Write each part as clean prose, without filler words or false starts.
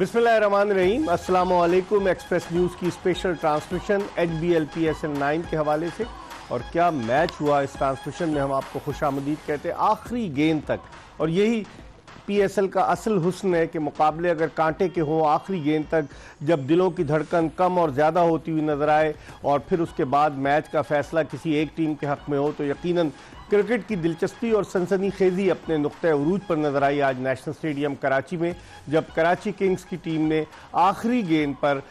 बिस्मिल्लाहिर्रहमानिर्रहीम, अस्सलामु अलैकुम। एक्सप्रेस न्यूज़ की स्पेशल ट्रांसमिशन HBL-PSL 9 के हवाले से। और क्या मैच हुआ, इस ट्रांसमिशन में हम आपको खुशामदीद कहते हैं आखिरी गेंद तक। और यही PSL का असल हुस्न है कि मुकाबले अगर कांटे के हों, आखिरी गेंद तक जब दिलों की धड़कन कम और ज़्यादा होती हुई नज़र आए और फिर उसके बाद मैच का फैसला किसी एक टीम के हक़ में हो, तो यकीनन क्रिकेट की दिलचस्पी और सनसनीखेज़ी अपने नुक्ते उरूज पर नजर आई आज नेशनल स्टेडियम कराची में, जब कराची किंग्स की टीम ने आखिरी गेंद पर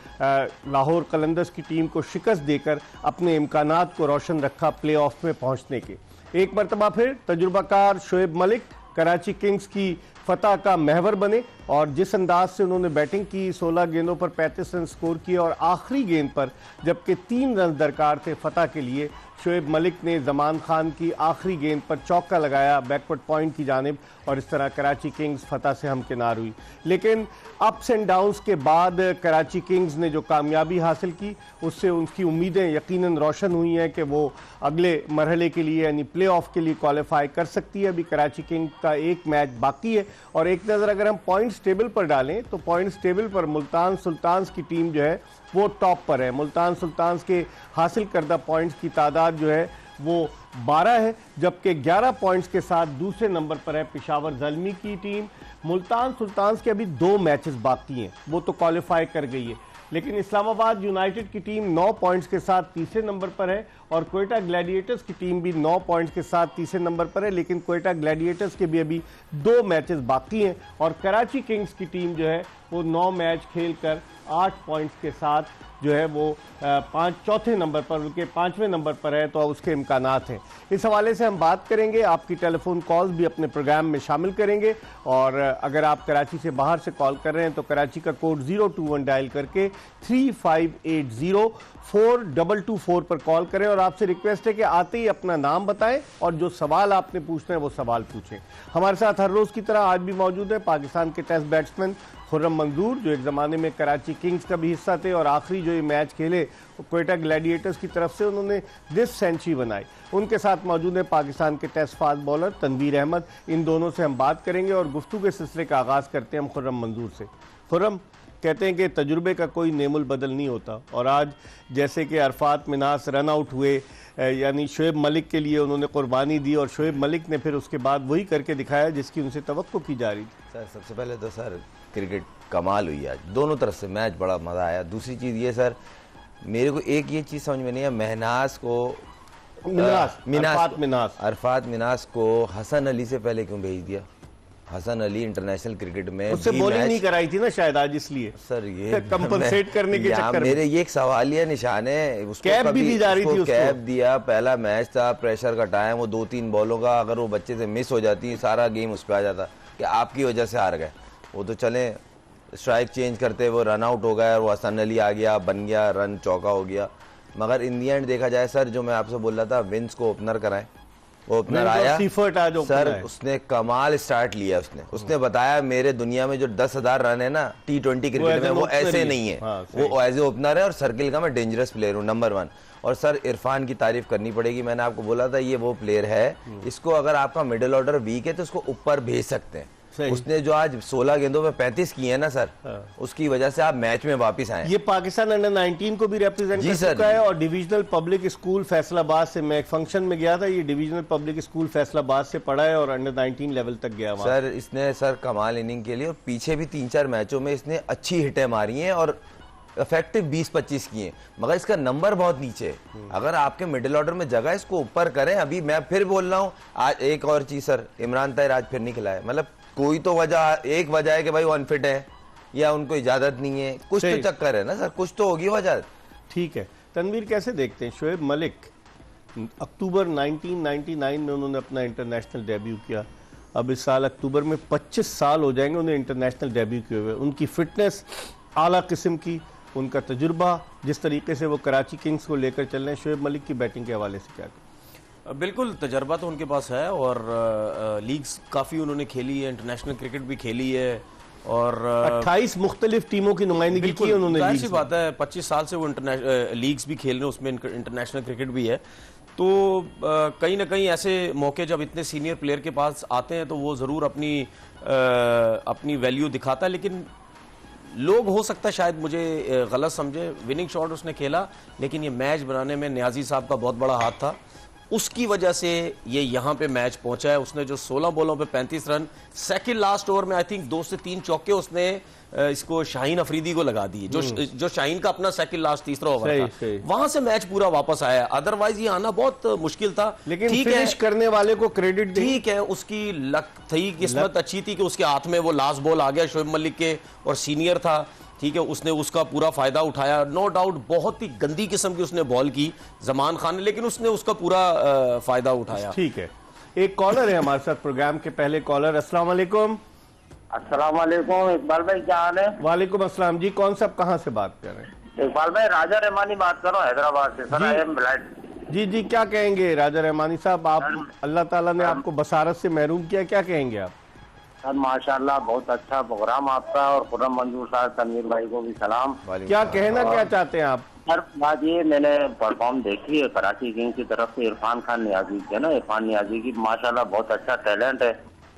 लाहौर कलंदर्स की टीम को शिकस्त देकर अपने इम्कानात को रोशन रखा प्ले ऑफ में पहुंचने के। एक मरतबा फिर तजुर्बाकार शोएब मलिक कराची किंग्स की फतह का महवर बने और जिस अंदाज से उन्होंने बैटिंग की, 16 गेंदों पर 35 रन स्कोर किए और आखिरी गेंद पर जबकि 3 रन दरकार थे फतह के लिए, शोएब मलिक ने जमान खान की आखिरी गेंद पर चौका लगाया बैकवर्ड पॉइंट की जानिब और इस तरह कराची किंग्स फतह से हमकिनार हुई। लेकिन अप्स एंड डाउन्स के बाद कराची किंग्स ने जो कामयाबी हासिल की, उससे उनकी उम्मीदें यकीनन रोशन हुई हैं कि वो अगले मरहले के लिए यानी प्ले ऑफ के लिए क्वालिफाई कर सकती है। अभी कराची किंग्स का एक मैच बाकी है और एक नज़र अगर हम पॉइंट्स टेबल पर डालें तो पॉइंट्स टेबल पर मुल्तान सुल्तान्स की टीम जो है वो टॉप पर है। मुल्तान सुल्तान्स के हासिल करदा पॉइंट्स की तादाद जो है वो 12 है, जबकि 11 पॉइंट्स के साथ दूसरे नंबर पर है पेशावर ज़ल्मी की टीम। मुल्तान सुल्तान्स के अभी 2 मैचेस बाकी हैं, वो तो क्वालिफाई कर गई है, लेकिन इस्लामाबाद यूनाइटेड की टीम 9 पॉइंट्स के साथ तीसरे नंबर पर है और क्वेटा ग्लैडिएटर्स की टीम भी 9 पॉइंट्स के साथ तीसरे नंबर पर है, लेकिन क्वेटा ग्लैडिएटर्स के भी अभी 2 मैचेस बाकी हैं और कराची किंग्स की टीम जो है वो 9 मैच खेलकर 8 पॉइंट्स के साथ जो है वो चौथे नंबर पर, बल्कि 5वें नंबर पर है, तो उसके इम्कानात हैं। इस हवाले से हम बात करेंगे, आपकी टेलीफोन कॉल्स भी अपने प्रोग्राम में शामिल करेंगे और अगर आप कराची से बाहर से कॉल कर रहे हैं तो कराची का कोड 021 डायल करके 3580-4224 पर कॉल करें और आपसे रिक्वेस्ट है कि आते ही अपना नाम बताएं और जो सवाल आपने पूछना है वो सवाल पूछें। हमारे साथ हर रोज़ की तरह आज भी मौजूद है पाकिस्तान के टेस्ट बैट्समैन खुर्रम मंजूर, जो एक ज़माने में कराची किंग्स का भी हिस्सा थे और आखिरी जो ये मैच खेले क्वेटा ग्लैडिएटर्स की तरफ से उन्होंने 10 सेंचुरी बनाई। उनके साथ मौजूद है पाकिस्तान के test fast bowler Tanvir Ahmed. इन दोनों से हम बात करेंगे और गुफ्तगू के सिलसिले का आगाज़ करते हैं हम खुर्रम मंजूर से। खुर्रम, कहते हैं कि तजुर्बे का कोई नेमुल बदल नहीं होता और आज जैसे कि अरफात मिनास रन आउट हुए, यानी शोएब मलिक के लिए उन्होंने कुर्बानी दी और शोएब मलिक ने फिर उसके बाद वही करके दिखाया जिसकी उनसे तवक्को की जा रही थी। सर सबसे पहले तो सर क्रिकेट कमाल हुई आज, दोनों तरफ से मैच बड़ा मज़ा आया। दूसरी चीज़ ये सर, मेरे को एक ये चीज़ समझ में नहीं है, महनाज को अरफात मिनास को हसन अली से पहले क्यों भेज दिया? हसन अली इंटरनेशनल क्रिकेट में उससे बॉलिंग नहीं कराई थी ना शायद आज, इसलिए सर ये कंपनसेट करने के चक्कर मेरे ये एक सवालिया निशान है। उसको कैप भी दी जा रही थी, कैप दिया, पहला मैच था, प्रेशर का टाइम, वो 2-3 बॉलों का अगर वो बच्चे से मिस हो जाती सारा गेम उस पर आ जाता कि आपकी वजह से हार गए। वो तो चले स्ट्राइक चेंज करते वो रन आउट हो गया और वो हसन अली आ गया, बन गया रन, चौका हो गया। मगर इन दी एंड देखा जाए सर, जो मैं आपसे बोल रहा था, विंस को ओपनर कराएं, ओपनर आया सर, उसने कमाल स्टार्ट लिया। उसने बताया मेरे दुनिया में जो 10,000 रन है ना T20 क्रिकेट में वो ऐसे नहीं है, वो एज ए ओपनर है और सर्किल का मैं डेंजरस प्लेयर हूँ, नंबर 1। और सर इरफान की तारीफ करनी पड़ेगी, मैंने आपको बोला था ये वो प्लेयर है, इसको अगर आपका मिडिल ऑर्डर वीक है तो उसको ऊपर भेज सकते हैं। उसने जो आज 16 गेंदों में 35 किए हैं ना सर, उसकी वजह से आप मैच में वापस आए। ये पाकिस्तान अंडर 19 को भी रिप्रेजेंट कर चुका है और डिविजनल पब्लिक स्कूल फैसलाबाद से, मैं एक फंक्शन में गया था, ये डिविजनल पब्लिक स्कूल फैसलाबाद से पढ़ा है और अंडर 19 लेवल तक गया वहाँ। सर इसने सर कमाल इनिंग के लिए और पीछे भी 3-4 मैचों में इसने अच्छी हिटें मारी हैं और इफेक्टिव 20-25 किए, मगर इसका नंबर बहुत नीचे है। अगर आपके मिडिल ऑर्डर में जगह, इसको ऊपर करें। अभी मैं फिर बोल रहा हूँ, आज एक और चीज सर, इमरान ताहिर आज फिर नहीं खिलाया, मतलब कोई तो वजह, एक वजह है कि भाई वो अनफिट है या उनको इजाजत नहीं है, कुछ तो चक्कर है ना सर, कुछ तो होगी वजह। ठीक है, तनवीर कैसे देखते हैं शोएब मलिक? अक्टूबर 1999 में उन्होंने अपना इंटरनेशनल डेब्यू किया, अब इस साल अक्टूबर में 25 साल हो जाएंगे उन्हें इंटरनेशनल डेब्यू किए हुए। उनकी फिटनेस आला किस्म की, उनका तजुर्बा, जिस तरीके से वो कराची किंग्स को लेकर चल रहे हैं, शोएब मलिक की बैटिंग के हवाले से क्या? बिल्कुल तजर्बा तो उनके पास है और लीग्स काफ़ी उन्होंने खेली है, इंटरनेशनल क्रिकेट भी खेली है और 28 मुख्तलिफ टीमों की नुमाइंदगी की उन्होंने। जाहिर सी बात है, 25 साल से वो लीग्स भी खेल रहे हैं, उसमें इंटरनेशनल क्रिकेट भी है। तो कहीं ना कहीं ऐसे मौके जब इतने सीनियर प्लेयर के पास आते हैं तो वो ज़रूर अपनी वैल्यू दिखाता है। लेकिन लोग हो सकता है शायद मुझे गलत समझे, विनिंग शॉट उसने खेला, लेकिन ये मैच बनाने में न्याजी साहब का बहुत बड़ा हाथ था। उसकी वजह से ये यहाँ पे मैच पहुंचा है। उसने जो 16 बॉलों पे 35 रन, सेकंड लास्ट ओवर में आई थिंक 2 से 3 चौके उसने इसको शाहीन अफरीदी को लगा दिए, जो शाहीन का अपना सेकंड लास्ट तीसरा ओवर था, वहां से मैच पूरा वापस आया। अदरवाइज ये आना बहुत मुश्किल था। लेकिन ठीक फिनिश है, करने वाले को क्रेडिट ठीक है, उसकी लक थी, किस्मत अच्छी थी कि उसके हाथ में वो लास्ट बॉल आ गया शोएब मलिक के, और सीनियर था, ठीक है, उसने उसका पूरा फायदा उठाया। नो डाउट बहुत ही गंदी किस्म की उसने बॉल की जमान खान ने, लेकिन उसने उसका पूरा फायदा उठाया। ठीक है, एक कॉलर है हमारे साथ, प्रोग्राम के पहले कॉलर। अस्सलाम वालेकुम। अस्सलाम वालेकुम, इकबाल भाई क्या हाल है? वालेकुम अस्सलाम जी, कौन साहब कहाँ से बात कर रहे हैं? इकबाल भाई राजा रहमानी बात कर रहा हूँ हैदराबाद से। Sir I am blind. जी जी, क्या कहेंगे राजा रहमानी साहब? आप, अल्लाह ताला ने आपको बसारत से महरूम किया, क्या कहेंगे आप? सर माशाल्लाह बहुत अच्छा प्रोग्राम आपका, और खुर्रम मंजूर साहब, तनवीर भाई को भी सलाम। क्या कहना क्या चाहते हैं आप? सर बात ये, मैंने परफॉर्म देखी है कराची किंग्स की तरफ से इरफान खान नियाजी है ना, इरफान नियाजी की माशाल्लाह बहुत अच्छा टैलेंट है,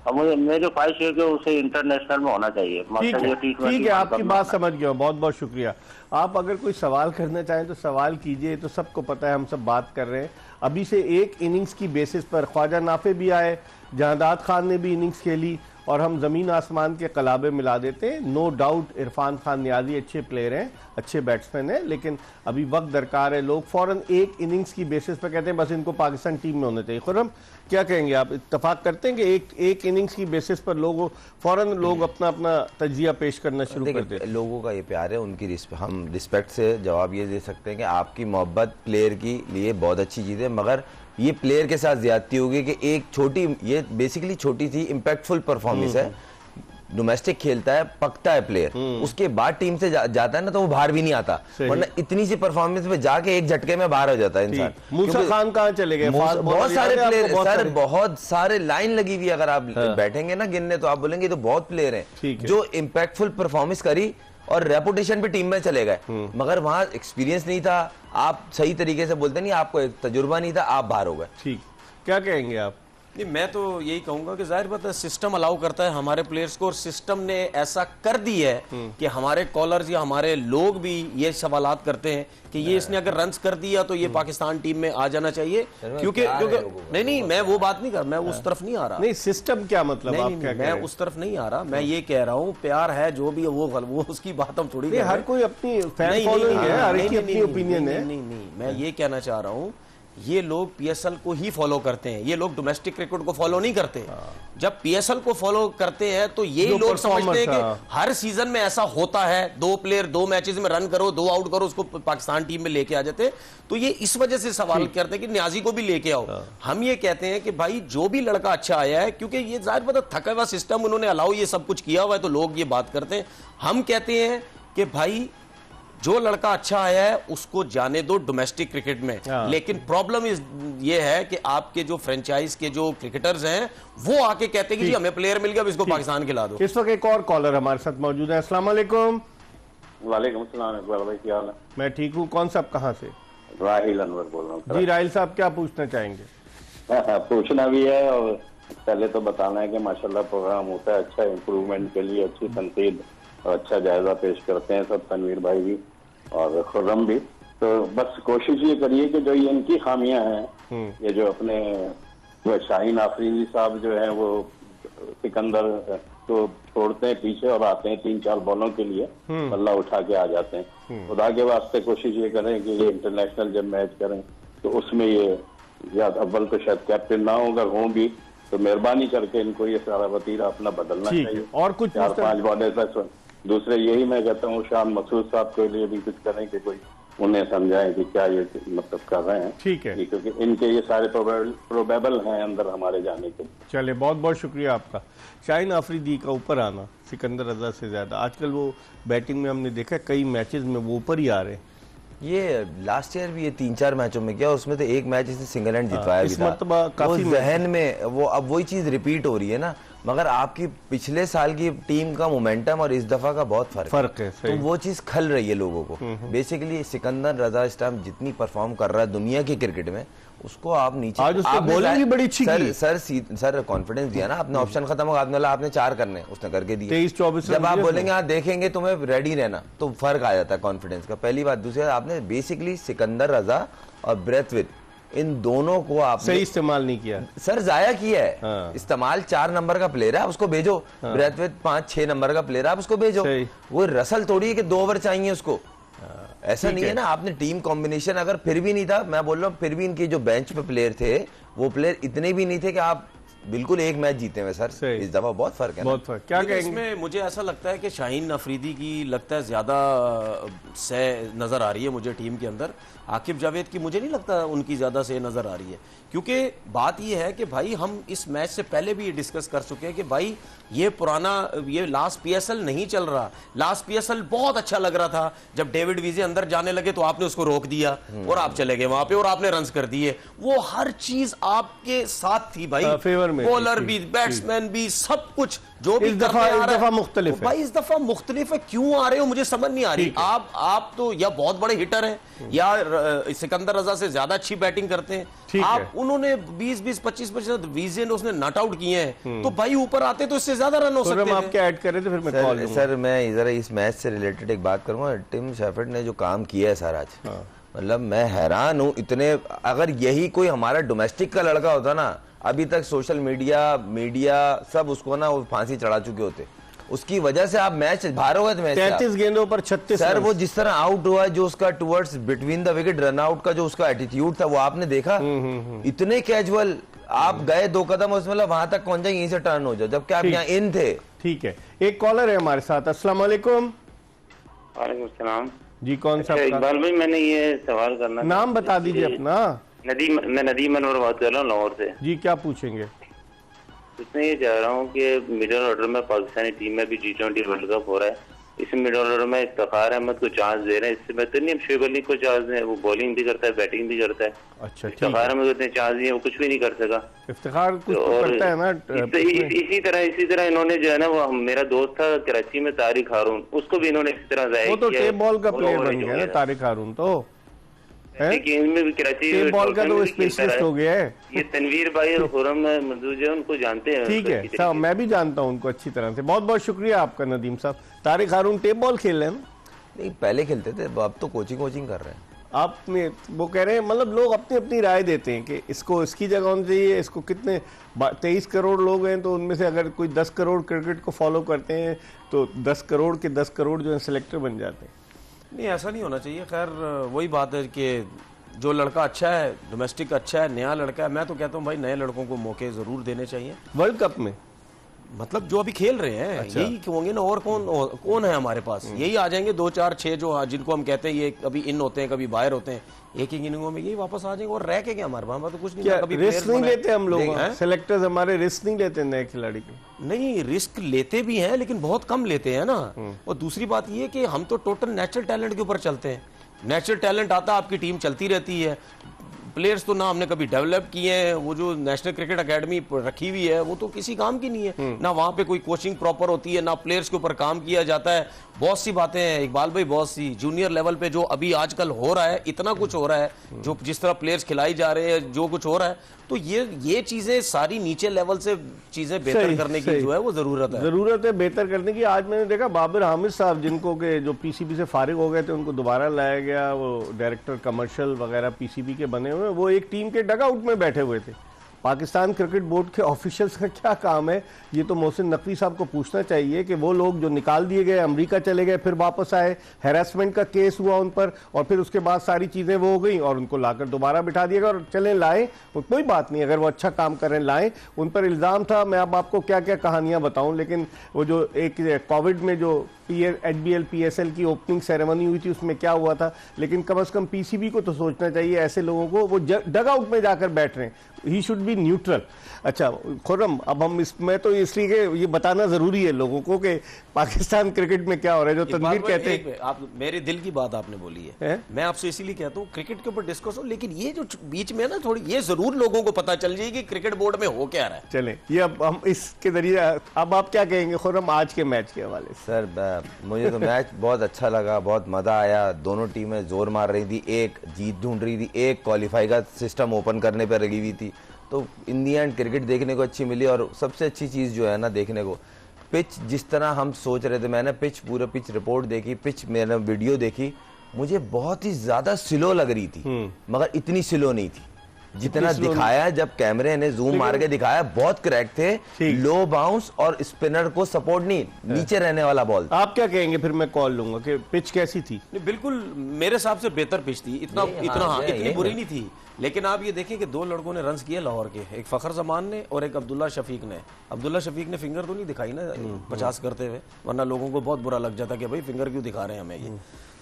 और मुझे मेरी ख्वाहिश है कि उसे इंटरनेशनल में होना चाहिए। ठीक है, ठीक है, आपकी बात समझ गया, बहुत बहुत शुक्रिया। आप अगर कोई सवाल करना चाहें तो सवाल कीजिए। तो सबको पता है हम सब बात कर रहे हैं अभी से एक इनिंग्स की बेसिस पर। ख्वाजा नाफे भी आए, जहादात खान ने भी इनिंग्स खेली, और हम ज़मीन आसमान के कलाबे मिला देते हैं। नो डाउट इरफान खान नियाजी अच्छे प्लेयर हैं, अच्छे बैट्समैन हैं, लेकिन अभी वक्त दरकार है। लोग फ़ौरन एक इनिंग्स की बेसिस पर कहते हैं बस इनको पाकिस्तान टीम में होना चाहिए। खुर्रम क्या कहेंगे आप? इत्तेफाक करते हैं कि एक इनिंग्स की बेसिस पर फ़ौरन लोग अपना अपना तजिया पेश करना शुरू कर देते हैं? लोगों का ये प्यार है, उनकी हम रिस्पेक्ट से जवाब ये दे सकते हैं कि आपकी मोहब्बत प्लेयर की लिए बहुत अच्छी चीज़ है, मगर ये प्लेयर के साथ ज्यादती होगी कि एक छोटी, ये बेसिकली छोटी थी, इम्पैक्टफुल परफॉर्मेंस है, डोमेस्टिक खेलता है, पकता है प्लेयर, उसके बाद टीम से जाता है ना तो वो बाहर भी नहीं आता, वरना इतनी सी परफॉर्मेंस में जाके एक झटके में बाहर हो जाता है इंसान। मूसा खान कहाँ चले गए? बहुत सारे प्लेयर, सर बहुत सारे लाइन लगी हुई, अगर आप बैठेंगे ना गिनने तो आप बोलेंगे तो बहुत प्लेयर हैं जो इम्पैक्टफुल परफॉर्मेंस करी और रेपुटेशन पे टीम में चले गए, मगर वहां एक्सपीरियंस नहीं था, आप सही तरीके से बोलते नहीं, आपको एक तजुर्बा नहीं था, आप बाहर हो गए। ठीक, क्या कहेंगे आप? नहीं, मैं तो यही कहूंगा कि जाहिर बात है सिस्टम अलाउ करता है हमारे प्लेयर्स को, और सिस्टम ने ऐसा कर दी है कि हमारे कॉलर्स या हमारे लोग भी ये सवालात करते हैं कि ये इसने अगर रन्स कर दिया तो ये पाकिस्तान टीम में आ जाना चाहिए, क्योंकि नहीं मैं वो बात नहीं कर, मैं उस तरफ नहीं आ रहा। नहीं, सिस्टम क्या मतलब? नहीं, नहीं, मैं उस तरफ नहीं आ रहा, मैं ये कह रहा हूँ प्यार है जो भी वो उसकी बात हम थोड़ी, हर कोई अपनी फैन फॉलोइंग है, हर एक की अपनी ओपिनियन है। नहीं, मैं ये कहना चाह रहा हूँ ये लोग पीएसएल को ही फॉलो करते हैं, ये लोग डोमेस्टिक क्रिकेट को फॉलो नहीं करते। जब पीएसएल को फॉलो करते हैं तो ये लोग समझते हैं कि हर सीजन में ऐसा होता है, 2 प्लेयर 2 मैचेस में रन करो, 2 आउट करो, उसको पाकिस्तान टीम में लेके आ जाते। तो ये इस वजह से सवाल करते हैं कि न्याजी को भी लेके आओ। हम ये कहते हैं कि भाई जो भी लड़का अच्छा आया है, क्योंकि ये जाहिर बात है थका हुआ सिस्टम, उन्होंने अलाउ ये सब कुछ किया हुआ है, तो लोग ये बात करते हैं। हम कहते हैं कि भाई जो लड़का अच्छा आया है उसको जाने दो डोमेस्टिक क्रिकेट में, लेकिन प्रॉब्लम ये है कि आपके जो फ्रेंचाइज के जो क्रिकेटर्स हैं वो आके कहते हैं कि जी हमें प्लेयर मिल गया, अब इसको पाकिस्तान खिला दो। इस वक्त एक और कॉलर हमारे साथ मौजूद है। अस्सलाम वालेकुम। वालेकुम सलाम इकबाल भाई, क्या हाल है? मैं ठीक हूँ। कौन साहब कहाँ से? राहिल अनवर बोल रहा हूँ। जी राहिल साहब, क्या पूछना चाहेंगे? पूछना भी है और पहले तो बताना है कि माशाल्लाह प्रोग्राम होता है अच्छा, इम्प्रूवमेंट के लिए अच्छी तनकीद और अच्छा जायजा पेश करते हैं सब, तनवीर भाई भी और खुर्रम भी। तो बस कोशिश ये करिए कि जो ये इनकी खामियां हैं, ये जो अपने वो शाहीन आफरीदी साहब जो है वो सिकंदर को छोड़ते हैं पीछे और आते हैं 3-4 बॉलों के लिए, बल्ला उठा के आ जाते हैं। खुदा के वास्ते कोशिश ये करें कि ये इंटरनेशनल जब मैच करें तो उसमें ये या अव्वल तो शायद कैप्टन ना हो, अगर हों भी तो मेहरबानी करके इनको ये सारा वतीरा अपना बदलना चाहिए। और कुछ 4-5 बॉलें तक। दूसरे यही मैं कहता हूँ शान मसूद साहब के लिए भी कुछ करें कि कोई उन्हें समझाएं कि क्या ये मतलब कर रहे हैं। ठीक है, क्योंकि इनके ये सारे प्रोबेबल हैं अंदर हमारे जाने के। चले, बहुत बहुत शुक्रिया आपका। शाहीन आफरीदी का ऊपर आना सिकंदर रजा से ज्यादा, आजकल वो बैटिंग में हमने देखा कई मैचेस में वो ऊपर ही आ रहे हैं। ये लास्ट ईयर भी ये 3-4 मैचों में किया, उसमें तो एक मैच इसने सिंगल हैंड जितवाया भी था। काफी जहन में वो अब वही चीज रिपीट हो रही है ना, मगर आपकी पिछले साल की टीम का मोमेंटम और इस दफा का बहुत फर्क है, तो वो चीज खल रही है लोगों को। बेसिकली सिकंदर रजा इस टाइम जितनी परफॉर्म कर रहा है दुनिया के क्रिकेट में, उसको आप नीचे आज उसको बॉलिंग भी बड़ी अच्छी की। सर कॉन्फिडेंस दिया ना आपने, ऑप्शन खत्म होगा, आपने बोला आपने 4 करने, उसने करके दिए 23-24। जब आप बोलेंगे आप देखेंगे तुम्हें रेडी रहना, तो फर्क आ जाता है कॉन्फिडेंस का। पहली बात। दूसरी बात, आपने बेसिकली सिकंदर रजा और ब्रेथवेट, इन दोनों को आपने सही इस्तेमाल नहीं किया सर, जाया किया है। हाँ। इस्तेमाल 4 नंबर का प्लेयर है, आप उसको भेजो। ब्रेथवेट 5-6 नंबर का प्लेयर है, आप उसको भेजो। वो रसल थोड़ी है कि 2 ओवर चाहिए उसको, ऐसा नहीं है ना। आपने टीम कॉम्बिनेशन अगर फिर भी नहीं था, मैं बोल रहा हूँ फिर भी इनके जो बेंच पे प्लेयर थे वो प्लेयर इतने भी नहीं थे कि आप बिल्कुल एक मैच जीते हुए सर। इस दफा बहुत फर्क है, बहुत फर्क। क्या कहेंगे इसमें? मुझे ऐसा लगता है कि शाहीन अफरीदी की लगता है ज्यादा से नजर आ रही है मुझे टीम के अंदर। आकिब जावेद की मुझे नहीं लगता उनकी ज्यादा से नजर आ रही है, क्योंकि बात यह है कि भाई हम इस मैच से पहले भी ये डिस्कस कर चुके हैं कि भाई ये पुराना, ये लास्ट पीएसएल नहीं चल रहा। लास्ट पीएसएल बहुत अच्छा लग रहा था, जब डेविड विजे अंदर जाने लगे तो आपने उसको रोक दिया और आप चले गए वहां पे और आपने रन्स कर दिए। वो हर चीज आपके साथ थी भाई, फेवर में, बॉलर भी, बैट्समैन भी, सब कुछ जो भी इस दफा मुख्तलिफ है। भाई इस दफा मुख्तलिफ है, क्यों आ रहे हो मुझे समझ नहीं आ रही। आप तो या बहुत बड़े हिटर हैं या सिकंदर रजा से ज्यादा अच्छी बैटिंग करते हैं। आप उन्होंने 20-20, 25% विजे उसने नॉट आउट किए हैं, तो भाई ऊपर आते तो इससे ज्यादा रन हो सकते थे। आप क्या ऐड कर रहे थे फिर मैं कॉल लूंगा। सर मैं जरा इस मैच से रिलेटेड एक बात करूंगा। टिम शेफर्ड ने जो काम किया है सर आज, मतलब मैं हैरान हूं। इतने, अगर यही कोई हमारा डोमेस्टिक का लड़का होता ना, अभी तक सोशल मीडिया सब उसको ना वो फांसी चढ़ा चुके होते। उसकी वजह से आप मैच बाहर हो गए थे। मैच 33 गेंदों पर 36 सर, वो जिस तरह आउट हुआ, जो उसका towards between the wicket run out का जो उसका एटीट्यूड था वो आपने देखा। इतने कैजुअल आप गए 2 कदम, उसमें मतलब वहां तक पहुंच जाए, यहीं से टर्न हो जाओ, जबकि आप यहाँ इन थे। ठीक है, एक कॉलर है हमारे साथ। अस्सलाम वालेकुम। वालेकुम सलाम जी, कौन सा? इकबाल भाई, मैंने ये सवाल करना, नाम बता दीजिए अपना। मैं नदीम अनवर बात कर रहा हूँ लाहौर से। जी, क्या पूछेंगे? इसमें ये चाह रहा हूँ कि मिडिल ऑर्डर में पाकिस्तानी टीम में भी G20 वर्ल्ड कप हो रहा है, इस मिडिल ऑर्डर में इफ्तिखार अहमद को चांस दे रहे हैं। इससे बेहतर नहीं हम शुएब अली को चांस दें, वो बॉलिंग भी करता है, बैटिंग भी करता है। अच्छा, इफ्तिखार अहमद को इतने चांस दिए, वो कुछ भी नहीं कर सका। इफ्तिखार कुछ तो करता है ना। इसी तरह इन्होंने जो है ना, वो मेरा दोस्त था कराची में तारिक हारून, उसको भी इन्होंने इसी तरह जाया, वो तो टेप बॉल का प्लेयर बन गया ना तारिक हारून, तो इनमें भी कराची बॉल का तो स्पेशलिस्ट हो गया है। ये तनवीर भाई और खुरम मजदूर जो उनको जानते हैं। ठीक है साहब, मैं भी जानता हूं उनको अच्छी तरह से। बहुत बहुत शुक्रिया आपका नदीम साहब। तारिक हारून टेप बॉल खेल रहे हैं ना? नहीं, पहले खेलते थे, अब तो कोचिंग कर रहे हैं। आपने वो कह रहे हैं, मतलब लोग अपनी अपनी राय देते हैं कि इसको इसकी जगह होनी चाहिए, इसको कितने 23 करोड़ लोग हैं, तो उनमें से अगर कोई 10 करोड़ क्रिकेट को फॉलो करते हैं तो 10 करोड़ के 10 करोड़ जो है सिलेक्टर बन जाते हैं। नहीं, ऐसा नहीं होना चाहिए। खैर वही बात है कि जो लड़का अच्छा है, डोमेस्टिक अच्छा है, नया लड़का है, मैं तो कहता हूँ भाई नए लड़कों को मौके जरूर देने चाहिए वर्ल्ड कप में। मतलब जो अभी खेल रहे हैं, अच्छा। यही होंगे ना, और कौन है हमारे पास? यही आ जाएंगे 2, 4, 6 जो जिनको हम कहते हैं ये कभी इन होते हैं कभी बाहर होते हैं, एक इनिंगों में यही वापस आ जाएंगे। और रह के क्या हमारे पास तो कुछ नहीं। क्या रिस्क नहीं लेते हम लोग? सेलेक्टर्स हमारे रिस्क नहीं लेते नए खिलाड़ी के? नहीं, रिस्क लेते भी हैं लेकिन बहुत कम लेते हैं ना। और दूसरी बात ये कि हम तो टोटल नेचुरल टैलेंट के ऊपर चलते हैं। नेचुरल टैलेंट आता, आपकी टीम चलती रहती है। प्लेयर्स तो ना हमने कभी डेवलप किए हैं, वो जो नेशनल क्रिकेट एकेडमी रखी हुई है वो तो किसी काम की नहीं है ना, वहां पे कोई कोचिंग प्रॉपर होती है, ना प्लेयर्स के ऊपर काम किया जाता है। बहुत सी बातें हैं इकबाल भाई, बहुत सी जूनियर लेवल पे जो अभी आजकल हो रहा है, इतना कुछ हो रहा है, जो जिस तरह प्लेयर्स खिलाई जा रहे हैं, जो कुछ हो रहा है, तो ये चीजें सारी नीचे लेवल से चीजें बेहतर करने की जो है वो जरूरत है बेहतर करने की। आज मैंने देखा बाबर हामिद साहब, जिनको के जो पीसीबी से फारिग हो गए थे, उनको दोबारा लाया गया, वो डायरेक्टर कमर्शियल वगैरह पीसीबी के बने हुए, वो एक टीम के डगआउट में बैठे हुए थे। पाकिस्तान क्रिकेट बोर्ड के ऑफिशियल्स का क्या काम है, ये तो मोहसिन नकवी साहब को पूछना चाहिए कि वो लोग जो निकाल दिए गए, अमेरिका चले गए, फिर वापस आए, हैरेसमेंट का केस हुआ उन पर, और फिर उसके बाद सारी चीज़ें वो हो गई और उनको लाकर दोबारा बिठा दिया गया और चलें लाएं, कोई बात नहीं, अगर वो अच्छा काम कर रहे हैं लाएं। उन पर इल्ज़ाम था, मैं अब आपको क्या क्या कहानियाँ बताऊँ, लेकिन वो जो एक कोविड में जो HBL PSL की ओपनिंग सेरेमनी हुई थी उसमें क्या हुआ था, लेकिन कम से कम पीसीबी को तो सोचना चाहिए ऐसे लोगों को, वो डगआउट में जाकर बैठ रहे हैं। He should be neutral. अच्छा खुर्रम, अब हम इसमें तो इसलिए कि ये बताना जरूरी है लोगों को कि पाकिस्तान क्रिकेट में क्या हो रहा है। जो तनवीर कहते हैं, आप मेरे दिल की बात आपने बोली है? मैं आपसे इसीलिए कहता हूँ क्रिकेट के ऊपर डिस्कस हो, लेकिन ये जो बीच में ना थोड़ी ये जरूर लोगों को पता चल जाए कि क्रिकेट बोर्ड में हो क्या रहा है। चलें, ये अब हम इसके जरिए, अब आप क्या कहेंगे खुर्रम आज के मैच के हवाले से? सर मुझे तो मैच बहुत अच्छा लगा, बहुत मज़ा आया। दोनों टीमें जोर मार रही थी, एक जीत ढूंढ रही थी, एक क्वालिफाई का सिस्टम ओपन करने पर लगी हुई थी। तो इन दी एंड क्रिकेट देखने को अच्छी मिली। और सबसे अच्छी चीज़ जो है ना देखने को, पिच जिस तरह हम सोच रहे थे, मैंने पूरा पिच रिपोर्ट देखी, पिच मैंने वीडियो देखी, मुझे बहुत ही ज़्यादा स्लो लग रही थी, मगर इतनी स्लो नहीं थी जितना दिखाया। जब कैमरे ने जूम मार के दिखाया, बहुत करेक्ट थे, लो बाउंस और स्पिनर को सपोर्ट नहीं, नीचे रहने वाला बॉल। आप क्या कहेंगे? फिर मैं कॉल लूंगा कि पिच कैसी थी? बिल्कुल मेरे हिसाब से बेहतर पिच थी, इतनी बुरी नहीं थी। लेकिन आप ये देखें कि दो लड़कों ने रन किए लाहौर के, एक फखर जमान ने और एक अब्दुल्ला शफीक ने। अब्दुल्ला शफीक ने फिंगर तो नहीं दिखाई ना 50 करते हुए, वरना लोगों को बहुत बुरा लग जाता कि भाई फिंगर क्यों दिखा रहे हैं हमें ये।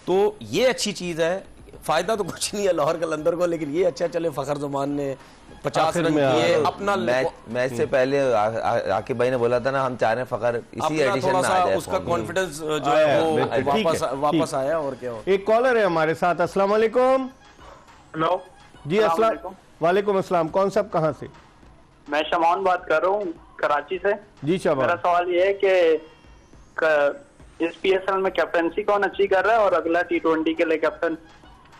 तो ये अच्छी चीज है, फायदा तो कुछ नहीं है लाहौर कलंदर को, लेकिन ये अच्छा चले फखर जमान ने 50 रन किए अपना। मैच से पहले आकिब भाई ने बोला था ना, हम चाह रहे हैं फखर इसी एडिशन में आ जाए, उसका कॉन्फिडेंस जो है वो वापस आया। और क्या हो, एक कॉलर है हमारे साथ। अस्सलाम वालेकुम। हेलो जी अस्सलाम वालेकुम अस्सलाम। कौन साहब कहाँ से? मैं शमान बात कर रहा हूँ कराची से। जी शमान, मेरा सवाल ये है कि इस PSL में कैप्टनसी कौन अच्छी कर रहा है और अगला T20 के लिए कैप्टन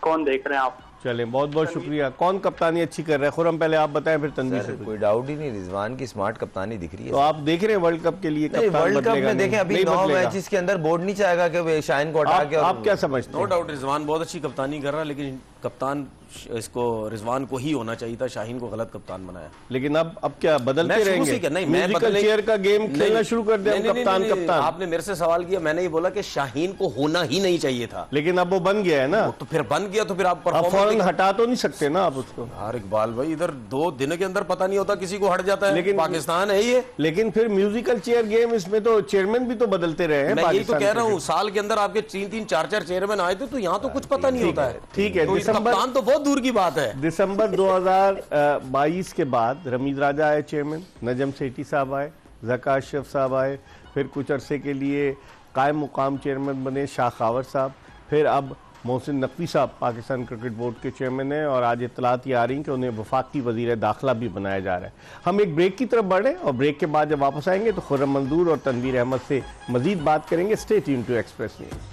कौन देख रहे हैं आप? चलें, बहुत बहुत शुक्रिया। कौन कप्तानी अच्छी कर रहा है? खुर्रम पहले आप बताएं, फिर तनवीर से। कोई डाउट ही नहीं, रिजवान की स्मार्ट कप्तानी दिख रही है। तो आप देख रहे हैं वर्ल्ड कप के लिए वर्ल्ड कप में देखें, अभी 9 मैचेस के अंदर बोर्ड नहीं चाहेगा कि शाहीन को हटा के। आप क्या समझते हैं? नो डाउट रिजवान बहुत अच्छी कप्तानी कर रहा है, लेकिन कप्तान इसको रिजवान को ही होना चाहिए था, शाहीन को गलत कप्तान बनाया। लेकिन अब क्या बदलते रहेंगे? म्यूजिकल चेयर का गेम खेलना शुरू कर दिया कप्तान। आपने मेरे से सवाल किया, मैंने ये बोला कि शाहीन को होना ही नहीं चाहिए था, लेकिन अब वो बन गया है ना। तो फिर बन गया, तो फिर आप फौरन हटा तो नहीं सकते ना आप उसको। यार इकबाल भाई, इधर 2 दिन के अंदर पता नहीं होता किसी को हट जाता है, लेकिन पाकिस्तान है ये। लेकिन फिर म्यूजिकल चेयर गेम, इसमें तो चेयरमैन भी तो बदलते रहे हैं। मैं यही तो कह रहा हूँ, साल के अंदर आपके 3-3, 4-4 चेयरमैन आए थे, तो यहाँ तो कुछ पता नहीं होता है। ठीक है, कप्तान तो बहुत दूर की बात है। दिसंबर 2022 के बाद रमीज राजा आए चेयरमैन, नजम सेठी साहब आए, ज़का अशरफ साहब आए, फिर कुछ अरसे के लिए कायम मुकाम चेयरमैन बने शाह खावर साहब, फिर अब मोहसिन नकवी साहब पाकिस्तान क्रिकेट बोर्ड के चेयरमैन हैं, और आज इत्तलात ये आ रही कि उन्हें वफाकी वज़ीर दाखिला भी बनाया जा रहा है। हम एक ब्रेक की तरफ बढ़े और ब्रेक के बाद जब वापस आएंगे तो खुर्रम मंजूर और तनवीर अहमद से मजीद बात करेंगे। Stay tuned to express news.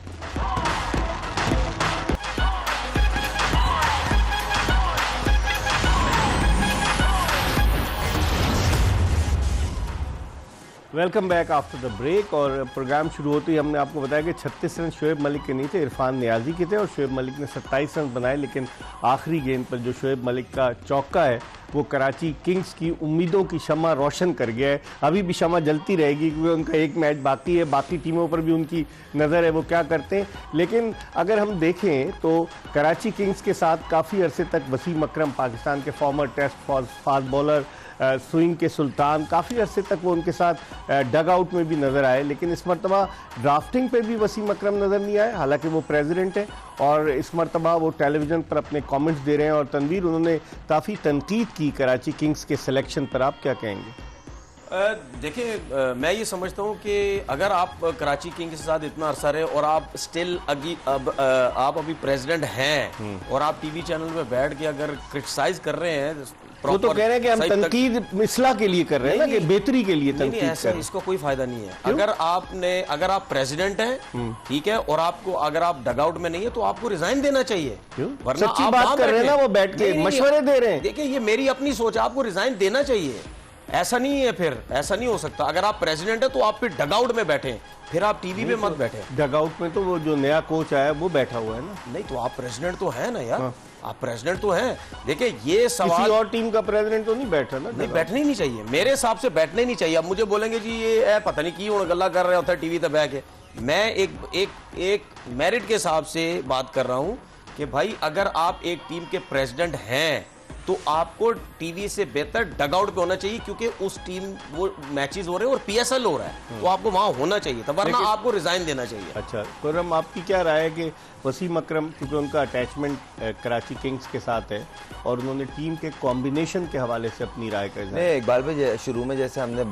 Welcome back after the break. और प्रोग्राम शुरू होते ही हमने आपको बताया कि 36 रन शोएब मलिक के नहीं थे, इरफान नियाजी के थे, और शोएब मलिक ने 27 रन बनाए। लेकिन आखिरी गेंद पर जो शोएब मलिक का चौका है वो कराची किंग्स की उम्मीदों की शमा रोशन कर गया है। अभी भी शमा जलती रहेगी क्योंकि उनका एक मैच बाकी है, बाकी टीमों पर भी उनकी नज़र है वो क्या करते हैं। लेकिन अगर हम देखें तो कराची किंग्स के साथ काफ़ी अरसे तक वसीम अकरम, पाकिस्तान के former test fast bowler, swing के सुल्तान, काफ़ी अरसे तक वो उनके साथ डग आउट में भी नज़र आए। लेकिन इस मरतबा ड्राफ्टिंग पे भी वसीम अकरम नज़र नहीं आए, हालांकि वो प्रेसिडेंट है और इस मरतबा वो टेलीविज़न पर अपने कमेंट्स दे रहे हैं। और तनवीर, उन्होंने काफ़ी तनकीद की कराची किंग्स के सिलेक्शन पर, आप क्या कहेंगे? देखिए, मैं ये समझता हूँ कि अगर आप कराची किंग्स के साथ इतना अरसा रहे और आप स्टिल आप अभी प्रेसिडेंट हैं और आप टीवी चैनल पे बैठ के अगर क्रिटिसाइज कर रहे हैं, वो तो कह रहे हैं कि हम तनकीद इस्लाह के लिए कर रहे हैं ना, कि बेहतरी के लिए तनकीद कर रहे हैं। इसका कोई फायदा नहीं है। अगर आप प्रेसिडेंट हैं, ठीक है, और आपको अगर आप डगआउट में नहीं है तो आपको रिजाइन देना चाहिए। वरना सच्ची बात कर रहे हैं ना, वो बैठ के मशवरे दे रहे हैं। देखिए, ये मेरी अपनी सोच है, आपको रिजाइन देना चाहिए। ऐसा नहीं है, फिर ऐसा नहीं हो सकता। अगर आप प्रेसिडेंट है तो आप फिर डगआउट में बैठे, फिर आप टीवी पे मत बैठे। डगआउट में तो वो जो नया कोच आया वो बैठा हुआ है ना। नहीं तो आप प्रेसिडेंट तो है ना यार, आप प्रेसिडेंट तो हैं। देखिए, ये सवाल किसी और टीम का प्रेसिडेंट तो नहीं बैठा ना। नहीं, बैठना ही नहीं चाहिए, मेरे हिसाब से बैठना ही नहीं चाहिए। अब मुझे बोलेंगे जी ये पता नहीं क्यों गल्ला कर रहे होता है टीवी पे बैठ के। मैं एक मेरिट के हिसाब से बात कर रहा हूं कि भाई अगर आप एक टीम के प्रेसिडेंट हैं तो आपको टीवी से बेहतर डगआउट पे होना चाहिए, क्योंकि उस टीम वो मैचेस हो रहे हैं और पीएसएल हो रहा है, तो आपको वहां होना चाहिए था, वरना आपको रिजाइन देना चाहिए। अच्छा खुर्रम, आपकी क्या राय है कि वसीम अकरम, क्योंकि उनका अटैचमेंट कराची किंग्स के साथ है और उन्होंने टीम के कॉम्बिनेशन के हवाले से अपनी राय का नहीं, इकबाल भाई शुरू में जैसे हमने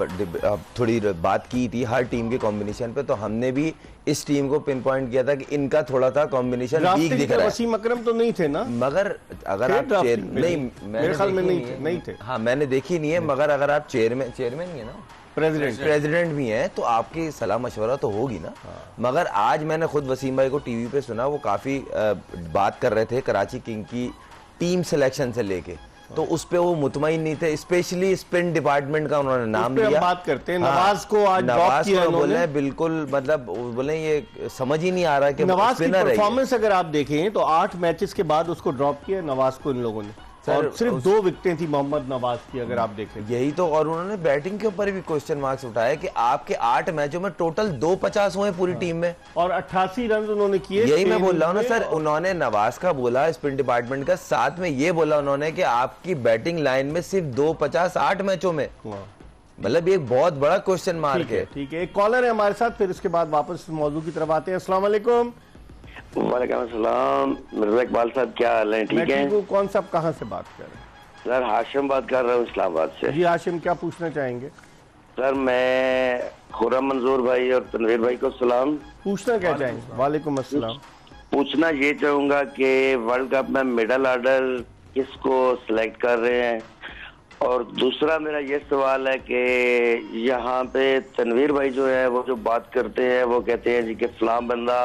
थोड़ी बात की थी हर टीम के कॉम्बिनेशन पे, तो हमने भी इस टीम को पिन पॉइंट किया था कि इनका थोड़ा सा कॉम्बिनेशन वीक दिख रहा है। वसीम अकरम तो नहीं थे ना, मगर अगर आप नहीं, मेरे ख्याल में नहीं थे। हाँ, मैंने देखी नहीं है, मगर अगर आप चेयरमैन ही है ना, प्रेसिडेंट भी हैं, तो आपकी सलाह मशवरा तो होगी ना। मगर आज मैंने खुद वसीम भाई को टीवी पे सुना, वो काफी बात कर रहे थे कराची किंग की टीम सिलेक्शन से लेके, तो उस पे वो मुतमईन नहीं थे, स्पेशली स्पिन डिपार्टमेंट का उन्होंने नाम लिया। बात करते हैं नवाज को, आज ड्रॉप किया बोले बिल्कुल, मतलब बोले ये समझ ही नहीं आ रहा कि नवाज की परफॉर्मेंस अगर आप देखें तो 8 मैचेस के बाद उसको ड्रॉप किया नवाज को इन लोगों ने, और सिर्फ 2 विकेटें थी मोहम्मद नवाज की, अगर आप देखें यही तो। और उन्होंने बैटिंग के ऊपर भी क्वेश्चन मार्क्स उठाए कि आपके 8 मैचों में टोटल 250 हुए पूरी टीम में, और 88 रन उन्होंने किए। यही मैं बोल रहा हूँ ना सर, उन्होंने नवाज का बोला स्पिन डिपार्टमेंट का, साथ में ये बोला उन्होंने कि आपकी बैटिंग लाइन में सिर्फ 250 8 मैचों में, मतलब ये बहुत बड़ा क्वेश्चन मार्क है। ठीक है, एक कॉलर है हमारे साथ, फिर उसके बाद वापस मौजू की तरफ आते हैं। अस्सलाम वालेकुम। वालेकुम अस्सलाम, मिर्जा इकबाल साहब, क्या हाल है? ठीक है। कौन साहब कहाँ से बात कर रहे हैं? सर हाशिम बात कर रहा हूँ इस्लामाबाद से। जी हाशिम, क्या पूछना चाहेंगे? सर मैं खुर्रम मंजूर भाई और तनवीर भाई को सलाम। पूछना क्या चाहेंगे? वालेकुम अस्सलाम। पूछना ये चाहूंगा कि वर्ल्ड कप में मिडल ऑर्डर किसको सिलेक्ट कर रहे हैं, और दूसरा मेरा ये सवाल है कि यहाँ पे तनवीर भाई जो है वो जो बात करते हैं, वो कहते हैं जी कि फलां बंदा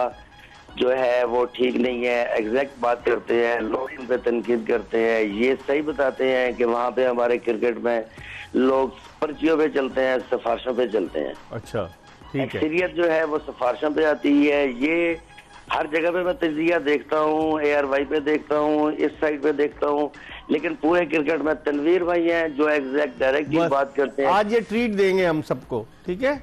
जो है वो ठीक नहीं है, एग्जैक्ट बात करते हैं, लोग इन पे तनकीद करते हैं, ये सही बताते हैं कि वहाँ पे हमारे क्रिकेट में लोग पर्चियों पे चलते हैं, सिफारिशों पे चलते हैं। अच्छा ठीक है, अक्सरियत जो है वो सिफारिशों पे आती है। ये हर जगह पे मैं तजिया देखता हूँ, ARY पे देखता हूँ, इस साइड पे देखता हूँ, लेकिन पूरे क्रिकेट में तनवीर भाई हैं जो एग्जैक्ट डायरेक्ट बात करते हैं। आज ये ट्रीट देंगे हम सबको, ठीक है?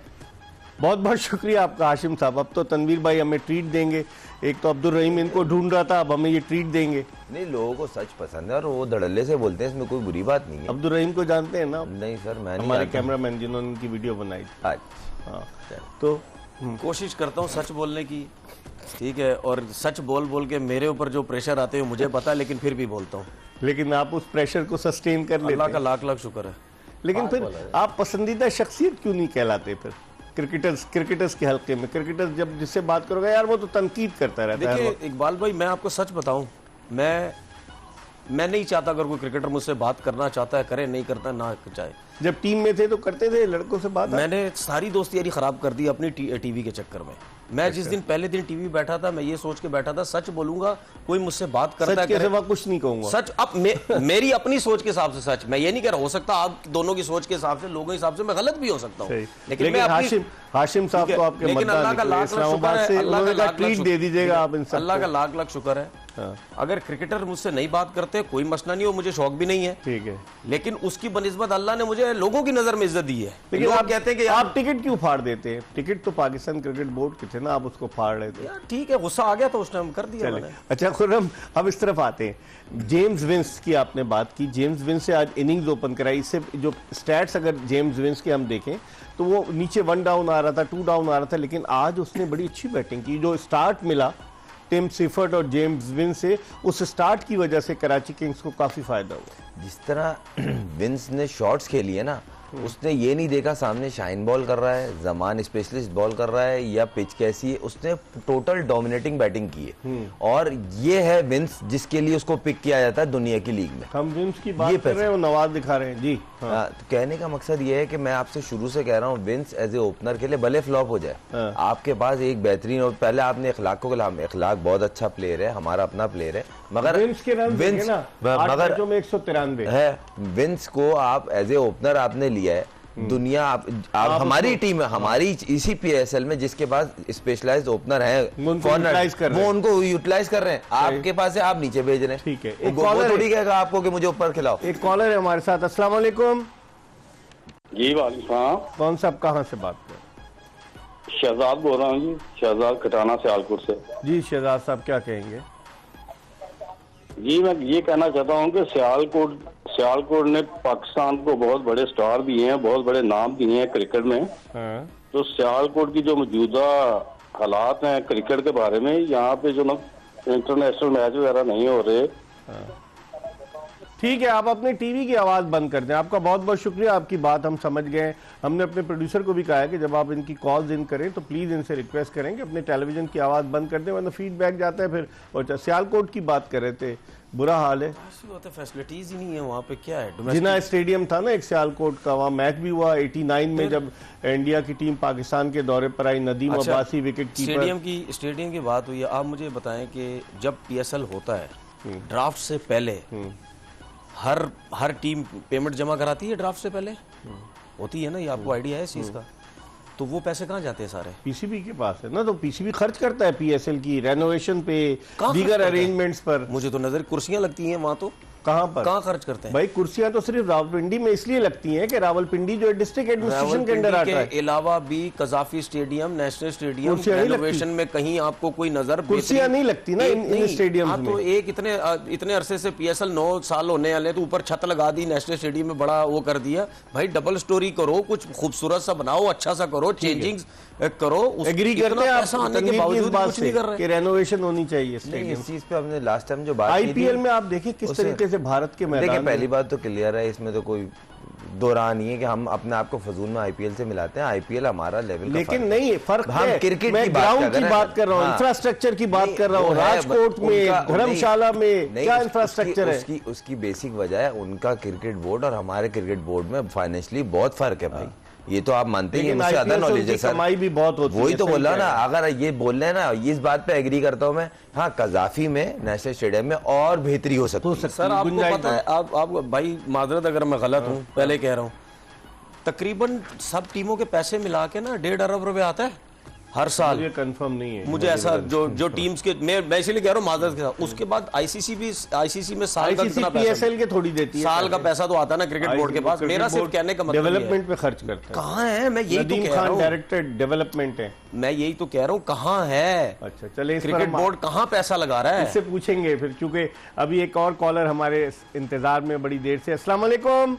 बहुत बहुत शुक्रिया आपका हाशिम साहब। अब तो तनवीर भाई हमें ट्रीट देंगे, एक तो अब्दुल रहीम इनको ढूंढ रहा था, अब हमें ये ट्रीट देंगे। नहीं, लोगों को सच पसंद है और वो धड़ल्ले से बोलते हैं, इसमें कोई बुरी बात नहीं है। अब्दुल रहीम को जानते हैं ना? नहीं सर, मैं हमारे कैमरामैन जिन्होंने उनकी वीडियो बनाई थी। हाँ, तो कोशिश करता हूँ सच बोलने की, ठीक है, और सच बोल बोल के मेरे ऊपर जो प्रेशर आते हैं मुझे पता है, लेकिन फिर भी बोलता हूँ। लेकिन आप उस प्रेशर को सस्टेन कर लेते हैं। अल्लाह का लाख लाख शुक्र है। लेकिन फिर आप पसंदीदा शख्सियत क्यों नहीं कहलाते? फिर क्रिकेटर्स के हल्के में क्रिकेटर्स जब जिससे बात करोगे यार वो तो तनकीद करता रहता है। देखिए इकबाल भाई, मैं आपको सच बताऊं, मैं नहीं चाहता, अगर कोई क्रिकेटर मुझसे बात करना चाहता है करे, नहीं करता ना चाहे। जब टीम में थे तो करते थे लड़कों से बात? मैंने सारी दोस्ती यारी खराब कर दी अपनी टीवी के चक्कर में। मैं जिस दिन पहले दिन टीवी बैठा था, मैं ये सोच के बैठा था सच बोलूंगा, कोई मुझसे बात करता है सिवा कुछ नहीं कहूंगा। सच अब मेरी अपनी सोच के हिसाब से सच, मैं ये नहीं कह रहा, हो सकता आप दोनों की सोच के हिसाब से, लोगों के हिसाब से मैं गलत भी हो सकता हूँ, लेकिन मैं हाशिम साहब को आपके अल्लाह का लाख लाख शुक्र है। अगर क्रिकेटर मुझसे नहीं बात करते कोई मसला नहीं हो, मुझे शौक भी नहीं है, ठीक है, लेकिन उसकी बनिस्बत अल्लाह ने मुझे लोगों की नजर में इज्जत दी है। लेकिन आप कहते हैं कि आप टिकट क्यों फाड़ देते हैं? टिकट तो पाकिस्तान क्रिकेट बोर्ड के थे ना, आप उसको फाड़ रहे थे। ठीक है, गुस्सा आ गया तो उस टाइम कर दिया मैंने। अच्छा खुर्रम, अब इस तरफ आते हैं। जेम्स विंस की आपने बात की, जेम्स विंस से आज इनिंग्स ओपन कराई। इससे जो स्टैट्स अगर जेम्स विंस के हम देखें तो वो नीचे 1 डाउन आ रहा था, 2 डाउन आ रहा था, लेकिन आज उसने बड़ी अच्छी बैटिंग की। जो स्टार्ट मिला टिम सीफर्ट और जेम्स विंस से, उस स्टार्ट की वजह से कराची किंग्स को काफी फायदा हुआ। जिस तरह विंस ने शॉट्स खेली है ना, उसने ये नहीं देखा सामने शाइन बॉल कर रहा है, जमान स्पेशलिस्ट बॉल कर रहा है या पिच कैसी है, उसने टोटल डोमिनेटिंग बैटिंग की है। और ये है विंस जिसके लिए उसको पिक किया जाता है दुनिया की लीग में। हम विंस की बात कर रहे हैं, वो नवाज दिखा रहे हैं जी। तो कहने का मकसद ये है कि मैं आपसे शुरू से कह रहा हूँ, विंस एज ए ओपनर के लिए भले फ्लॉप हो जाए, आपके पास एक बेहतरीन, और पहले आपने इखलाक को, इखलाक बहुत अच्छा प्लेयर है, हमारा अपना प्लेयर है, मगर विंस मगर 193 है। विंस को आप एज ए ओपनर आपने लिया है, दुनिया आप हमारी टीम है, हमारी इसी PSL में जिसके पास स्पेशलाइज्ड ओपनर है, वो उनको यूटिलाइज कर रहे हैं, आपके पास है, आप नीचे भेज रहे हैं। ठीक है, एक कॉलर थोड़ी कहेगा आपको कि मुझे ऊपर खिलाओ। एक कॉलर है हमारे साथ। अस्सलाम वालेकुम। जी वालेकुम। कौन साहब कहाँ से बात कर? शहजाद बोल रहा हूँ जी, शहजाद कटाना सियालकोट से। जी शहजाद साहब क्या कहेंगे? जी मैं ये कहना चाहता हूँ कि सियालकोट ने पाकिस्तान को बहुत बड़े स्टार दिए हैं, बहुत बड़े नाम दिए हैं क्रिकेट में। तो सियालकोट की जो मौजूदा हालात हैं क्रिकेट के बारे में, यहाँ पे जो ना इंटरनेशनल मैच वगैरह नहीं हो रहे। ठीक है, आप अपने टीवी की आवाज़ बंद कर दें। आपका बहुत बहुत शुक्रिया, आपकी बात हम समझ गए। हमने अपने प्रोड्यूसर को भी कहा है कि जब आप इनकी कॉल्स इन करें तो प्लीज़ इनसे रिक्वेस्ट करें कि अपने टेलीविज़न की आवाज़ बंद कर दें, वरना फीडबैक जाता है फिर। और सियालकोट की बात कर रहे थे, बुरा हाल है, फैसिलिटीज ही नहीं है वहाँ पे। क्या है, जिना स्टेडियम था ना एक सियालकोट का, वहाँ मैच भी हुआ 89 में जब इंडिया की टीम पाकिस्तान के दौरे पर आई। Nadeem Abbasi wicket keeper. Stadium की बात हुई है, आप मुझे बताएं कि जब PSL होता है ड्राफ्ट से पहले हर टीम पेमेंट जमा कराती है ड्राफ्ट से पहले, होती है ना, ये आपको आइडिया है इस चीज का? तो वो पैसे कहाँ जाते हैं सारे? पीसीबी के पास है ना, तो पीसीबी खर्च करता है PSL की रेनोवेशन पे, दीगर अरेंजमेंट्स पर। मुझे तो नजर कुर्सियां लगती हैं वहां, तो कहाँ पर, कहाँ खर्च करते हैं भाई? कुर्सियां तो सिर्फ रावलपिंडी में इसलिए लगती हैं कि रावलपिंडी जो डिस्ट्रिक्ट एडमिनिस्ट्रेशन के अंडर आता है। के अलावा भी Gaddafi stadium, national stadium, renovation में कहीं आपको कोई नजर कुर्सियां नहीं लगती ना इन स्टेडियम में। तो एक इतने अरसे से PSL 9 साल होने वाले, तो ऊपर छत लगा दी, नेशनल स्टेडियम में बड़ा वो कर दिया। भाई डबल स्टोरी करो, कुछ खूबसूरत सा बनाओ, अच्छा सा करो, चेंजिंग करो। एग्री करते हैं आप आने के बावजूद कुछ नहीं कर रहे कि रेनोवेशन होनी चाहिए स्टेडियम। इस चीज पे हमने लास्ट टाइम जो बात की थी, IPL में आप देखिए किस तरीके से भारत के मैदान। देखिए पहली बात तो क्लियर है, इसमें तो कोई दो राह नहीं है कि हम अपने आप को फजूल में IPL से मिलाते हैं। IPL हमारा लेवल, लेकिन नहीं फर्क हम है। क्रिकेट मैं की ग्राउंड की बात कर रहा हूँ, इंफ्रास्ट्रक्चर की बात कर रहा हूँ। राजकोट में, धर्मशाला में क्या इंफ्रास्ट्रक्चर है? उसकी बेसिक वजह है उनका क्रिकेट बोर्ड और हमारे क्रिकेट बोर्ड में फाइनेंशियली बहुत फर्क है भाई। ये तो आप मानते हैं, मुझसे ज्यादा नॉलेज है सर। कमाई भी बहुत होती है, वही तो बोल रहा ना। अगर ये बोल रहे हैं ना, इस बात पे एग्री करता हूँ मैं। हाँ, कज़ाफी में, नेशनल स्टेडियम में और बेहतरी हो सकती है। सर आपको पता है, आप भाई माजरत अगर मैं गलत हूँ, पहले कह रहा हूँ, तकरीबन सब टीमों के पैसे मिला के ना 1.5 अरब रुपए आता है हर साल। ये कंफर्म नहीं है मुझे ऐसा, जो टीम्स के, मैं इसीलिए कह रहा हूँ माजरत के साथ। उसके बाद ICC में साल का कितना पैसा, PSL के थोड़ी देती है, साल का पैसा तो आता है ना क्रिकेट बोर्ड के पास। मेरा सिर्फ कहने का मतलब डेवलपमेंट पे खर्च करते हैं। कहाँ है? मैं यही तो कह रहा हूँ, डायरेक्टर डेवलपमेंट है। मैं यही तो कह रहा हूँ, कहाँ है? अच्छा चले, क्रिकेट बोर्ड कहाँ पैसा लगा रहा है? इससे पूछेंगे फिर, क्योंकि अभी एक और कॉलर हमारे इंतजार में बड़ी देर से। अस्सलाम वालेकुम।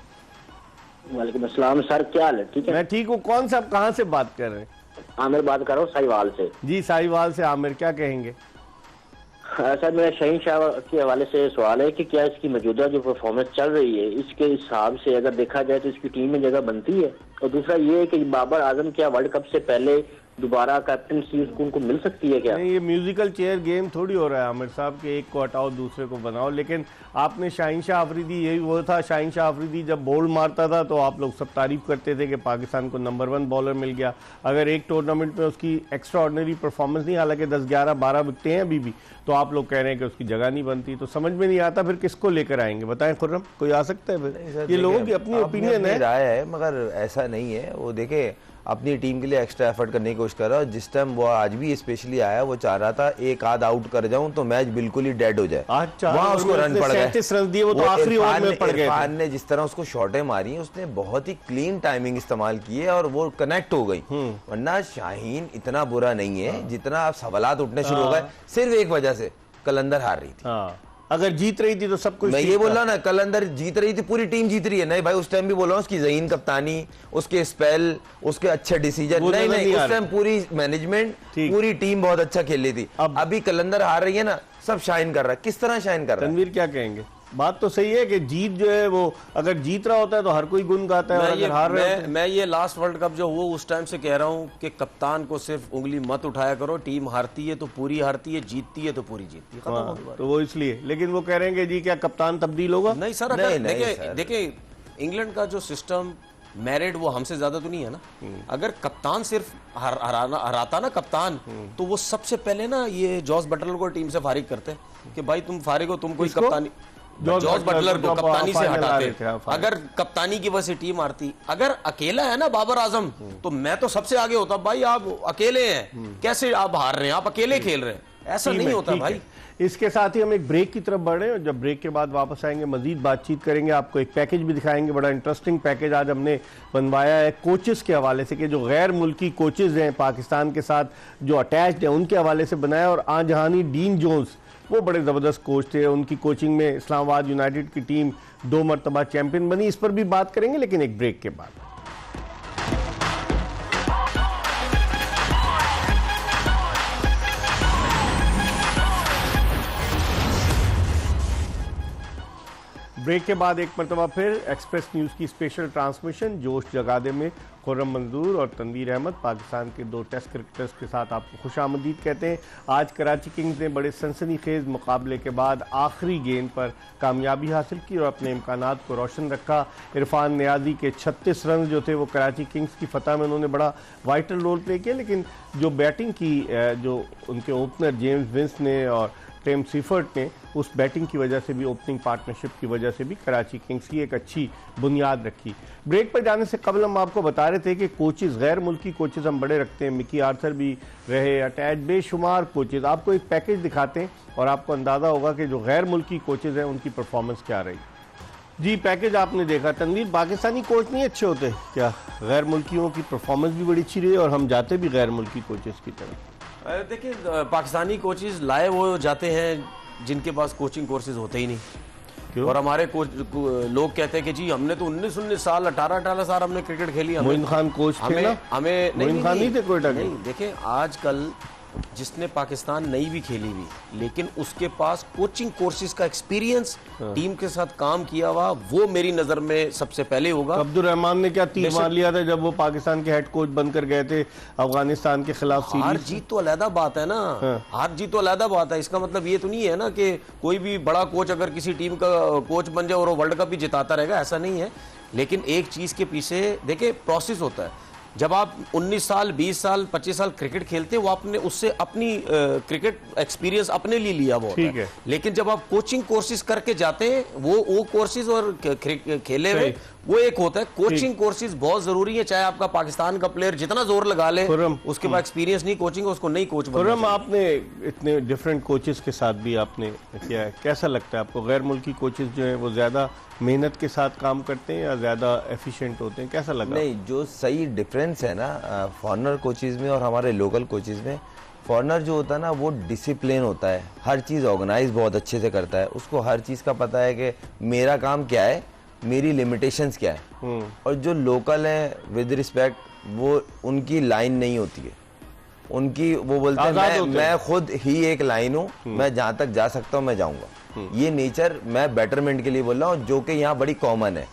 वालेकुम अस्सलाम सर, क्या हाल है? ठीक है, मैं ठीक हूँ। कौन सा, कहाँ से बात कर रहे हैं? आमिर बात कर रहा हूँ साहिवाल से। जी साहिवाल से आमिर, क्या कहेंगे? सर मेरा शहीन शाह के हवाले से सवाल है कि क्या इसकी मौजूदा जो परफॉर्मेंस चल रही है, इसके हिसाब से अगर देखा जाए तो इसकी टीम में जगह बनती है? और दूसरा ये है कि बाबर आजम क्या वर्ल्ड कप से पहले दोबारा कैप्टनसी उनको मिल सकती है क्या? नहीं, ये म्यूजिकल चेयर गेम थोड़ी हो रहा है आमिर साहब के एक को हटाओ दूसरे को बनाओ। लेकिन आपने शाहीन शाह अफरीदी, यही वो था, शाहीन शाह अफरीदी जब बोल्ड मारता था तो आप लोग सब तारीफ करते थे कि पाकिस्तान को नंबर 1 बॉलर मिल गया। अगर एक टूर्नामेंट में उसकी एक्स्ट्रा ऑर्डिनरी परफॉर्मेंस नहीं, हालांकि 10, 11, 12 विकटें हैं अभी भी, तो आप लोग कह रहे हैं कि उसकी जगह नहीं बनती। तो समझ में नहीं आता फिर किसको लेकर आएंगे, बताएं खुर्रम, कोई आ सकता है फिर? ये लोगों की अपनी ओपिनियन है, राय है, मगर ऐसा नहीं है। वो देखे अपनी टीम के लिए एक्स्ट्रा एफर्ट करने की कोशिश कर रहा है। जिस टाइम वो आज भी स्पेशली आया, वो चाह रहा था एक आध आउट कर जाऊं तो मैच बिल्कुल ही डेड हो जाए। वहां उसको रन पड़ गए, 37 रन दिए, वो तो आखिरी ओवर में पड़ गए। इरफान ने जिस तरह उसको शॉटें मारी, उसने बहुत ही क्लीन टाइमिंग इस्तेमाल की है और वो कनेक्ट हो गई। वरना शाहीन इतना बुरा नहीं है जितना सवालात उठने शुरू हो गए सिर्फ एक वजह से, कलंदर हार रही थी। अगर जीत रही थी तो सब कुछ, मैं ये बोल रहा ना, कलंदर जीत रही थी, पूरी टीम जीत रही है। नहीं भाई, उस टाइम भी बोल रहा हूँ, उसकी ज़हीन कप्तानी, उसके स्पेल, उसके अच्छे डिसीजन, नहीं उस टाइम पूरी मैनेजमेंट, पूरी टीम बहुत अच्छा खेल रही थी। अभी कलंदर हार रही है ना, सब शाइन कर रहा है। किस तरह शाइन कर रहा है? तनवीर क्या कहेंगे? बात तो सही है कि जीत जो है वो, अगर जीत रहा होता है तो हर कोई गुन गाता है, और अगर हार रहा है। मैं ये लास्ट वर्ल्ड कप जो हुआ उस टाइम से कह रहा हूँ कि कप्तान को सिर्फ उंगली मत उठाया करो। टीम हारती है तो पूरी हारती है, जीतती है तो पूरी जीतती है, खत्म हो गया। तो वो इसलिए, लेकिन वो कह रहे हैं कि जी क्या कप्तान तब्दील होगा? नहीं सर, देखिए इंग्लैंड का जो सिस्टम मैरिड, वो हमसे ज्यादा तो नहीं है ना। अगर कप्तान सिर्फ हराता ना कप्तान, तो वो सबसे पहले ना ये जॉस बटलर को टीम से फारिग करते कि भाई तुम फारिग हो, तुम कोई कप्तानी, जॉर्ज बटलर को कप्तानी से हटाते। अगर कप्तानी की वजह से टीम हारती, अगर अकेला है ना बाबर आजम, तो मैं तो सबसे आगे होता। भाई आप अकेले हैं, कैसे आप हार रहे हैं? आप अकेले खेल रहे हैं, ऐसा नहीं होता भाई। इसके साथ ही हम एक ब्रेक की तरफ बढ़ रहे हैं, और जब ब्रेक के बाद वापस आएंगे मजीद बातचीत करेंगे। आपको एक पैकेज भी दिखाएंगे, बड़ा इंटरेस्टिंग पैकेज आज हमने बनवाया है कोचेस के हवाले से, कि जो गैर मुल्की कोचेस हैं पाकिस्तान के साथ जो अटैच्ड हैं, उनके हवाले से बनाया। और आजहानी डीन जोन्स वो बड़े ज़बरदस्त कोच थे। उनकी कोचिंग में इस्लामाबाद यूनाइटेड की टीम 2 मरतबा चैंपियन बनी। इस पर भी बात करेंगे लेकिन एक ब्रेक के बाद। ब्रेक के बाद एक मरतबा फिर एक्सप्रेस न्यूज़ की स्पेशल ट्रांसमिशन जोश जगादे में खुर्रम मंजूर और तनवीर अहमद पाकिस्तान के 2 टेस्ट क्रिकेटर्स के साथ आपको खुशामदीद कहते हैं। आज कराची किंग्स ने बड़े सनसनीखेज मुकाबले के बाद आखिरी गेंद पर कामयाबी हासिल की और अपने इम्कानात को रोशन रखा। इरफान नियाजी के 36 रन जो थे वो कराची किंग्स की फतह में उन्होंने बड़ा वाइटल रोल प्ले किया, लेकिन जो बैटिंग की जो उनके ओपनर जेम्स विंस ने और टेम सीफर्ट ने उस बैटिंग की वजह से भी, ओपनिंग पार्टनरशिप की वजह से भी कराची किंग्स की एक अच्छी बुनियाद रखी। ब्रेक पर जाने से कबल हम आपको बता रहे थे कि कोचेज़, गैर मुल्की कोचेज़ हम बड़े रखते हैं। मिकी आर्थर भी रहे, अटैच बेशुमार कोचेज़। आपको एक पैकेज दिखाते हैं और आपको अंदाज़ा होगा कि जो गैर मुल्की कोचेज़ हैं उनकी परफॉर्मेंस क्या रही। जी, पैकेज आपने देखा। तनवीर, पाकिस्तानी कोच नहीं अच्छे होते क्या? गैर मुल्कियों की परफॉर्मेंस भी बड़ी अच्छी रही और हम जाते भी गैर मुल्की कोचेज़ की तरफ। देखिए, पाकिस्तानी कोचेज लाए वो जाते हैं जिनके पास कोचिंग कोर्सेज होते ही नहीं। और हमारे कोच लोग कहते हैं कि जी हमने तो 19 साल 18 साल हमने क्रिकेट खेली। मोइन खान कोच थे ना? हमें मोइन खान नहीं थे कोयटा के? नहीं, देखिए आजकल जिसने पाकिस्तान नहीं भी खेली हुई लेकिन उसके पास कोचिंग कोर्सेज का एक्सपीरियंस, टीम के साथ काम किया हुआ, वो मेरी नजर में सबसे पहले होगा। अब्दुल रहमान ने क्या तीर मार लिया था जब वो पाकिस्तान के हेड कोच बनकर गए थे अफगानिस्तान के खिलाफ? हार जीत तो अलहदा बात है ना। हार जीत तो अलहदा बात है। इसका मतलब ये तो नहीं है ना कि कोई भी बड़ा कोच अगर किसी टीम का कोच बन जाए और वो वर्ल्ड कप भी जिताता रहेगा, ऐसा नहीं है। लेकिन एक चीज के पीछे देखिए प्रोसेस होता है। जब आप 19 साल 20 साल 25 साल क्रिकेट खेलते हैं, वो आपने उससे अपनी क्रिकेट एक्सपीरियंस अपने लिए लिया हुआ होता है। लेकिन जब आप कोचिंग कोर्सेज करके जाते हैं, वो कोर्सेज और खेले हुए वो एक होता है। कोचिंग कोर्सेज बहुत जरूरी है। चाहे आपका पाकिस्तान का प्लेयर जितना जोर लगा ले, उसके पास एक्सपीरियंस नहीं कोचिंग, उसको नहीं कोच बनना चाहिए। आपने इतने डिफरेंट कोचेस के साथ भी आपने किया है, कैसा लगता है आपको? गैर मुल्की कोचेस जो है वो ज्यादा मेहनत के साथ काम करते हैं या ज्यादा एफिशिएंट होते हैं, कैसा लगा? नहीं, जो सही डिफरेंस है ना फॉरेनर कोचेज में और हमारे लोकल कोचेज में, फॉरेनर जो होता है ना वो डिसिप्लिन होता है, हर चीज़ ऑर्गेनाइज बहुत अच्छे से करता है। उसको हर चीज़ का पता है कि मेरा काम क्या है, मेरी लिमिटेशंस क्या है। और जो लोकल है विद रिस्पेक्ट, वो उनकी लाइन नहीं होती है, उनकी वो बोलते हैं मैं खुद ही एक लाइन हूँ, मैं जहाँ तक जा सकता हूँ मैं जाऊँगा। ये नेचर मैं बेटरमेंट के लिए बोल रहा हूँ, जो कि यहाँ बड़ी कॉमन है।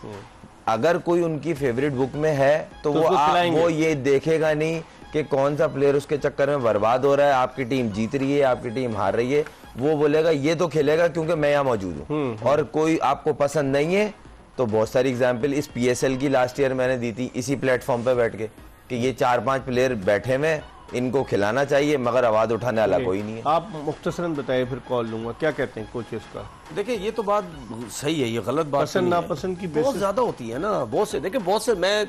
अगर कोई उनकी फेवरेट बुक में है तो वो ये देखेगा नहीं कि कौन सा प्लेयर उसके चक्कर में बर्बाद हो रहा है, आपकी टीम जीत रही है, आपकी टीम हार रही है। वो बोलेगा ये तो खेलेगा क्योंकि मैं यहाँ मौजूद हूँ। और कोई आपको पसंद नहीं है तो बहुत सारी एग्जाम्पल इस PSL की लास्ट ईयर मैंने दी थी इसी प्लेटफॉर्म पे बैठ के कि ये 4-5 प्लेयर बैठे हुए, इनको खिलाना चाहिए मगर आवाज उठाने वाला कोई नहीं है। आप मुख्तसरन बताइए, फिर कॉल लूंगा। क्या कहते हैं कोचेस का? देखिए ये तो बात सही है, ये गलत बात पसंद नापसंद की बहुत ज्यादा होती है ना। बहुत से देखिए, बहुत से, मैं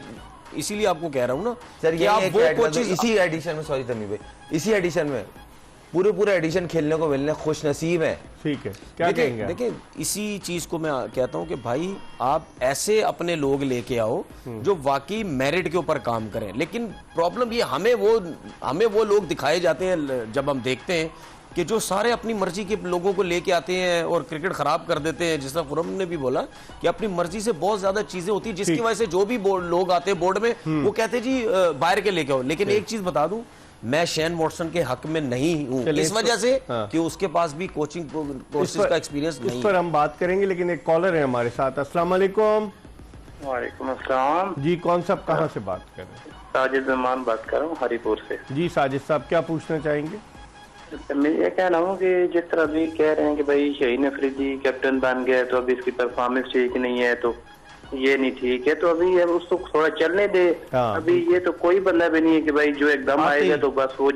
इसीलिए आपको कह रहा हूँ ना सर, ये आप वो कोचेस इसी एडिशन में, सॉरी तमीर भाई, इसी एडिशन में पूरे एडिशन खेलने को मिलने खुश नसीब है। ठीक है, क्या कहेंगे? देखिए इसी चीज को मैं कहता हूं कि भाई आप ऐसे अपने लोग लेके आओ जो वाकई मेरिट के ऊपर काम करें। लेकिन प्रॉब्लम ये हमें वो लोग दिखाए जाते हैं जब हम देखते हैं कि जो सारे अपनी मर्जी के लोगों को लेके आते हैं और क्रिकेट खराब कर देते हैं। जैसा खुरम ने भी बोला कि अपनी मर्जी से बहुत ज्यादा चीजें होती है, जिसकी वजह से जो भी लोग आते हैं बोर्ड में वो कहते हैं जी बाहर के लेके आओ। लेकिन एक चीज बता दूं, मैं शेन वॉटसन के हक में नहीं हूं इस वजह से कि उसके पास भी कोचिंग कोर्सेज का एक्सपीरियंस नहीं है। इस पर हम बात करेंगे, लेकिन एक कॉलर है हमारे साथ। अस्सलाम वालेकुम। वालेकुम अस्सलाम जी, कौन साहब कहाँ से बात कर रहे हैं? साजिद रहमान बात कर रहा हूँ हरीपुर से। जी साजिद साहब, क्या पूछना चाहेंगे? मैं ये कहना हूँ कि जिस तरह अभी कह रहे हैं कि भाई शहीन अफरीदी कैप्टन बन गया तो अभी इसकी परफॉर्मेंस ठीक नहीं है, तो ये नहीं ठीक है, तो अभी उसको थोड़ा चलने दे। अभी ये तो कोई बंदा भी नहीं है कि भाई जो एकदम आएगा तो बस वो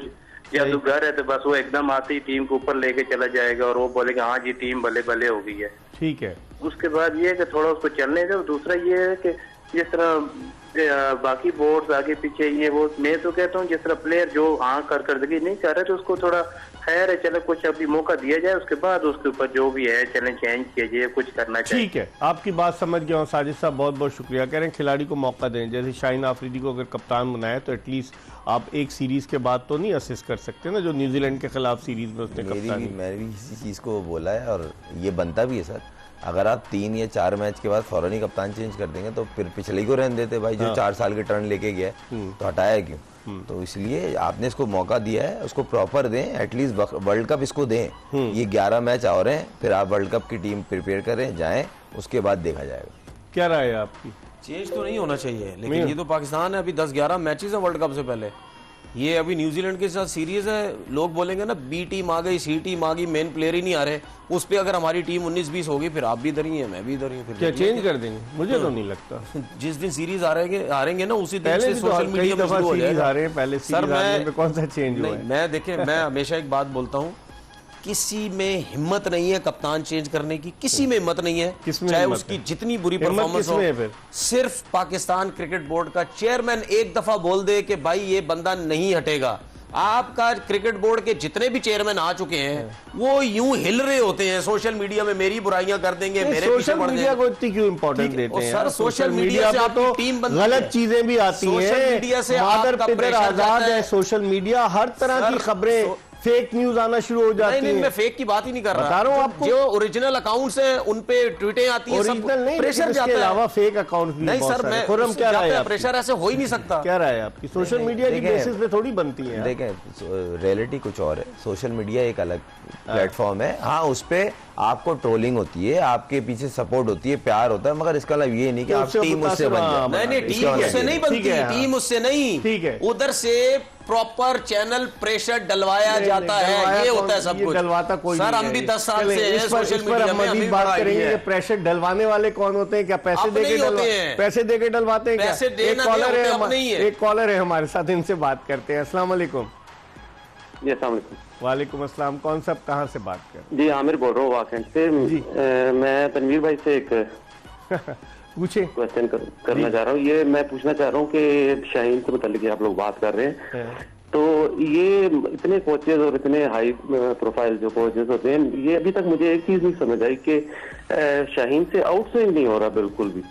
जादूगर है तो बस वो एकदम आती टीम को ऊपर लेके चला जाएगा और वो बोलेगा हाँ जी टीम भले भले हो गई है। ठीक है, उसके बाद ये है कि थोड़ा उसको चलने दे। दूसरा ये है कि जिस तरह बाकी बोर्ड्स आगे पीछे ये वो, मैं तो कहता हूँ जिस तरह प्लेयर जो हाँ करदगी नहीं कर रहे तो उसको थोड़ा खैर है, चलो कुछ अभी मौका दिया जाए, उसके बाद उसके ऊपर जो भी है चैलेंज चेंज किया जाए, कुछ करना चाहिए। ठीक है, आपकी बात समझ गया हूँ साजिद साहब, बहुत बहुत शुक्रिया। कह रहे हैं खिलाड़ी को मौका दें, जैसे शाहीन आफरीदी को अगर कप्तान बनाया तो एटलीस्ट आप एक सीरीज के बाद तो नहीं असिस्ट कर सकते ना, जो न्यूजीलैंड के खिलाफ सीरीज में उसने कप्तानी। मैंने भी इसी चीज़ को बोला है और ये बनता भी है सर। अगर आप 3 या 4 मैच के बाद फौरन ही कप्तान चेंज कर देंगे तो फिर पिछले ही को रहने देते भाई, जो 4 साल के टर्न लेके गया तो हटाया क्यों? तो इसलिए आपने इसको मौका दिया है, उसको प्रॉपर दें, एटलीस्ट वर्ल्ड कप इसको दें। ये 11 मैच और हैं, फिर आप वर्ल्ड कप की टीम प्रिपेयर करें, जाएं, उसके बाद देखा जाएगा। क्या राय है आपकी? चेंज तो नहीं होना चाहिए, लेकिन ये तो पाकिस्तान है, अभी 10-11 मैचेस है वर्ल्ड कप से पहले। ये अभी न्यूजीलैंड के साथ सीरीज है, लोग बोलेंगे ना बी टीम आ गई, सी टीम आ गई, मेन प्लेयर ही नहीं आ रहे। उस पे अगर हमारी टीम 19-20 होगी फिर आप भी इधर ही है, मैं भी इधर ही हूँ। क्या चेंज कर देंगे? मुझे तो नहीं लगता। जिस दिन सीरीज हारेंगे ना उसी दिन से सोशल मीडिया में शुरू हो जाएगा। पहले सर मैं कौन सा चेंज हुआ है? मैं देखें, मैं हमेशा एक बात बोलता हूँ, किसी में हिम्मत नहीं है कप्तान चेंज करने की, किसी में हिम्मत नहीं है, चाहे उसकी जितनी बुरी परफॉर्मेंस हो। सिर्फ पाकिस्तान क्रिकेट बोर्ड का चेयरमैन एक दफा बोल दे कि भाई ये बंदा नहीं हटेगा। आपका क्रिकेट बोर्ड के जितने भी चेयरमैन आ चुके हैं वो यूं हिल रहे होते हैं सोशल मीडिया में, मेरी बुराइयां कर देंगे, मेरे सोशल मीडिया को इतनी क्यों इंपॉर्टेंस देते हैं? सर सोशल मीडिया से तो टीम गलत चीजें भी आती हैं, सोशल मीडिया से मादर आजाद है सोशल मीडिया, हर तरह की खबरें फेक न्यूज आना शुरू हो जाती है। मैं फेक की बात ही नहीं कर रहा, बता रहा हूं आपको। जो ओरिजिनल अकाउंट्स हैं उन पे ट्वीटें आती हैं, ओरिजिनल नहीं, प्रेशर जाता है। अलावा फेक अकाउंट भी नहीं सर, मैं खुर्रम क्या राय है? प्रेशर ऐसे हो ही नहीं सकता। क्या राय है आपकी? सोशल मीडिया की बेसिस पे थोड़ी बनती है। देखें रियलिटी कुछ और है, सोशल मीडिया एक अलग प्लेटफॉर्म है। हाँ, उस पे आपको ट्रोलिंग होती है, आपके पीछे सपोर्ट होती है, प्यार होता है, मगर इसका मतलब ये नहीं कि आप टीम उससे बन जाए। नहीं, टीम उससे नहीं बनती, टीम उससे नहीं, ठीक है, उधर से प्रॉपर चैनल प्रेशर डलवाया जाता है, ये होता है सब कुछ। डलवाता कोई सर हम भी 10 साल से हैं सोशल मीडिया में, हम भी बात करेंगे कि प्रेशर डलवाने वाले कौन होते हैं? क्या पैसे देके डलवाते हैं? क्या एक कॉलर है हमारे साथ, इनसे बात करते हैं। अस्सलाम वालेकुम। जी अस्सलाम वालेकुम। वालेकुम अस्सलाम। कौन सा, कहाँ से बात कर? जी आमिर बोल रहा हूँ वाकई से। मैं तनवीर भाई से एक पूछे क्वेश्चन करना चाह रहा हूँ। ये मैं पूछना चाह रहा हूँ कि शाहीन से मुतालिक आप लोग बात कर रहे हैं, तो ये इतने कोचेज और इतने हाई प्रोफाइल जो कोचेज होते हैं, ये अभी तक मुझे एक चीज नहीं समझ आई कि शाहीन से आउटस्विंग नहीं हो रहा बिल्कुल भी।